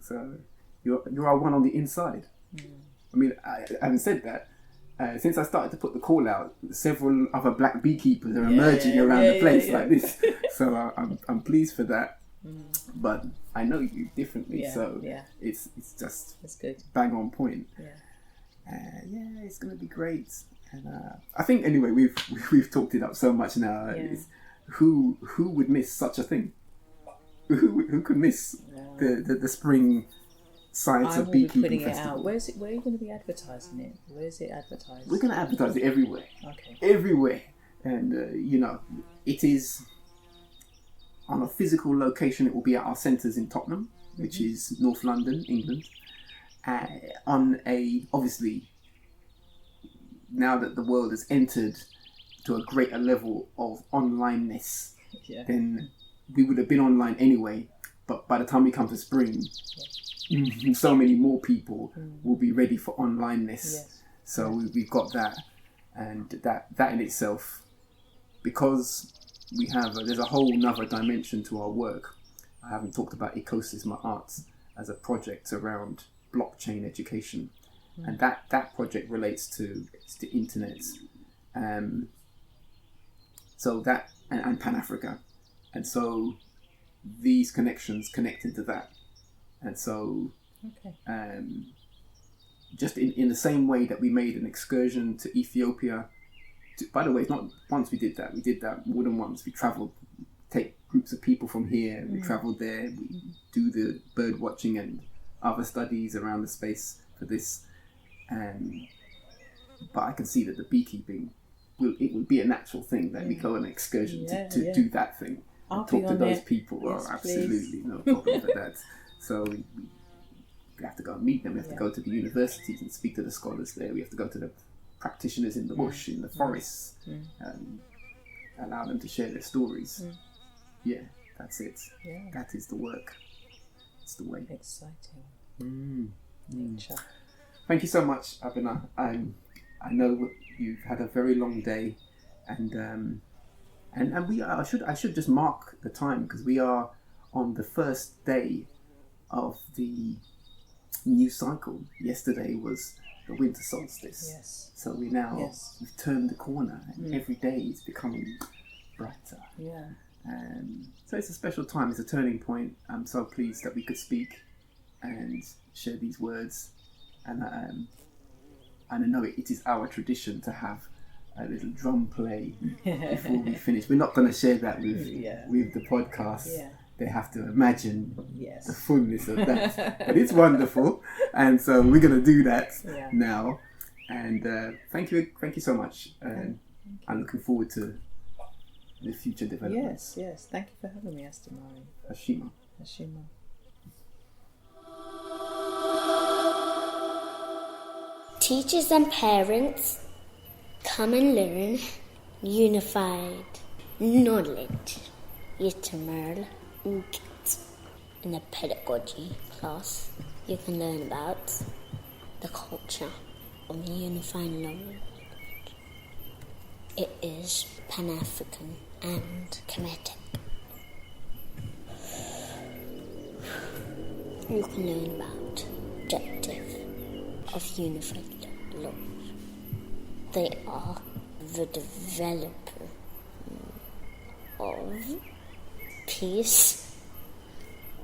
So you're our one on the inside. I mean, I haven't said that. Since I started to put the call out, several other black beekeepers are emerging around the place like this. So I'm pleased for that. But I know you differently, it's just good. Bang on point. It's gonna be great. And I think anyway we've talked it up so much now. Who would miss such a thing? Who could miss the spring Science of Beekeeping Festival? Where are you going to be advertising it? Where is it advertised? We're going to advertise it everywhere. Okay. Everywhere. And, it is on a physical location. It will be at our centres in Tottenham, which is North London, England. Obviously, now that the world has entered to a greater level of onlineness, then we would have been online anyway. But by the time we come to spring, so many more people will be ready for onlineness. So we've got that, and that in itself, because we have there's a whole nother dimension to our work. I haven't talked about Ecosystem Arts as a project around blockchain education, and that project relates to the internet, so that and Pan Africa, and so these connections connect into that. And so, just in the same way that we made an excursion to Ethiopia, by the way, it's not once we did that more than once. We travelled, take groups of people from here, we travelled there, we do the bird watching and other studies around the space for this. But I can see that the beekeeping, it would be a natural thing that we go on an excursion to do that thing. And talk to those people. Yes, absolutely, no problem for that. So we have to go and meet them. We have to go to the universities and speak to the scholars there. We have to go to the practitioners in the bush, in the forests, and allow them to share their stories. Yeah, that's it. Yeah. That is the work. It's the way. Exciting. Nature. Thank you so much, Abenah. I know you've had a very long day, and we are, I should just mark the time because we are on the first day of the new cycle. Yesterday was the winter solstice. Yes. So we've turned the corner, and every day it's becoming brighter. Yeah. So it's a special time. It's a turning point. I'm so pleased that we could speak and share these words. And I know it is our tradition to have a little drum play before we finish. We're not going to share that with the podcast. Yeah. They have to imagine Yes. the fullness of that. But it's wonderful. And so we're going to do that now. And thank you so much. I'm looking forward to the future developments. Yes. Thank you for having me, Astehmari. Hashima. Teachers and parents, come and learn unified knowledge. Yitamerl Ukit. In the pedagogy class, you can learn about the culture of unified knowledge. It is Pan-African and Kemetic. You can learn about objective of unified knowledge. They are the developer of peace,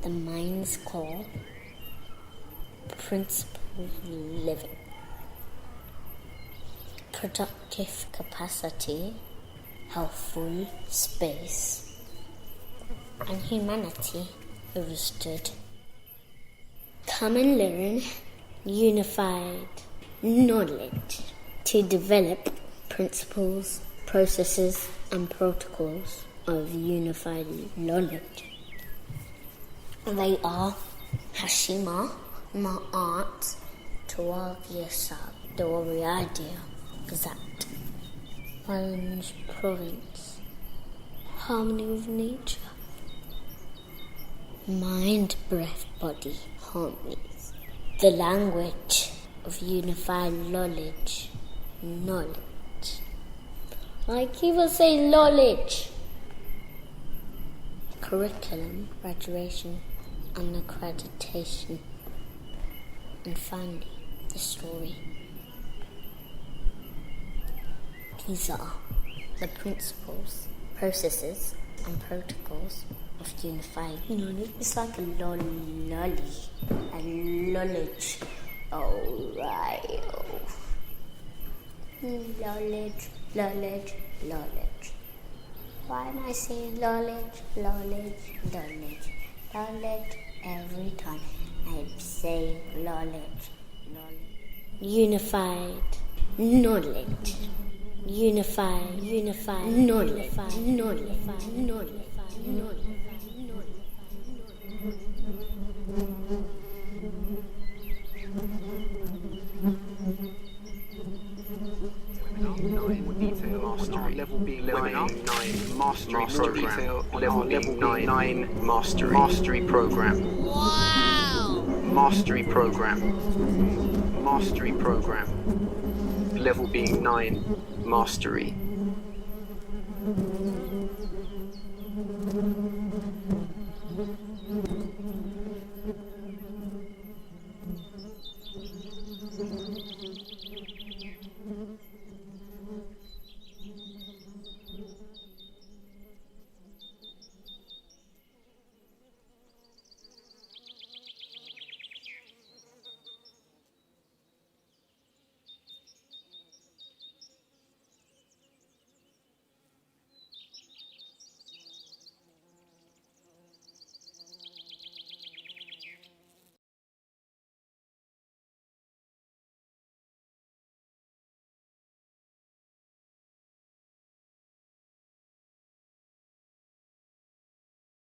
the mind's core, principle living, productive capacity, healthful space, and humanity understood. Come and learn unified knowledge to develop principles, processes, and protocols of unified knowledge. They are Hashima, Ma'at, Tawagiasab, Doriadia, Gazat, Orange Province, Harmony of Nature, Mind, Breath, Body, Harmonies, the language of unified knowledge. Like he will say knowledge. Curriculum, graduation, and accreditation. And finally, the story. These are the principles, processes, and protocols of unified knowledge. It's like a lolly, a knowledge. Alright. Knowledge. Why am I saying knowledge every time I'm saying knowledge? Unified knowledge. Unified knowledge. Mastery level being nine mastery program. Level being nine mastery program. Wow! Mastery program. Level being 9 mastery.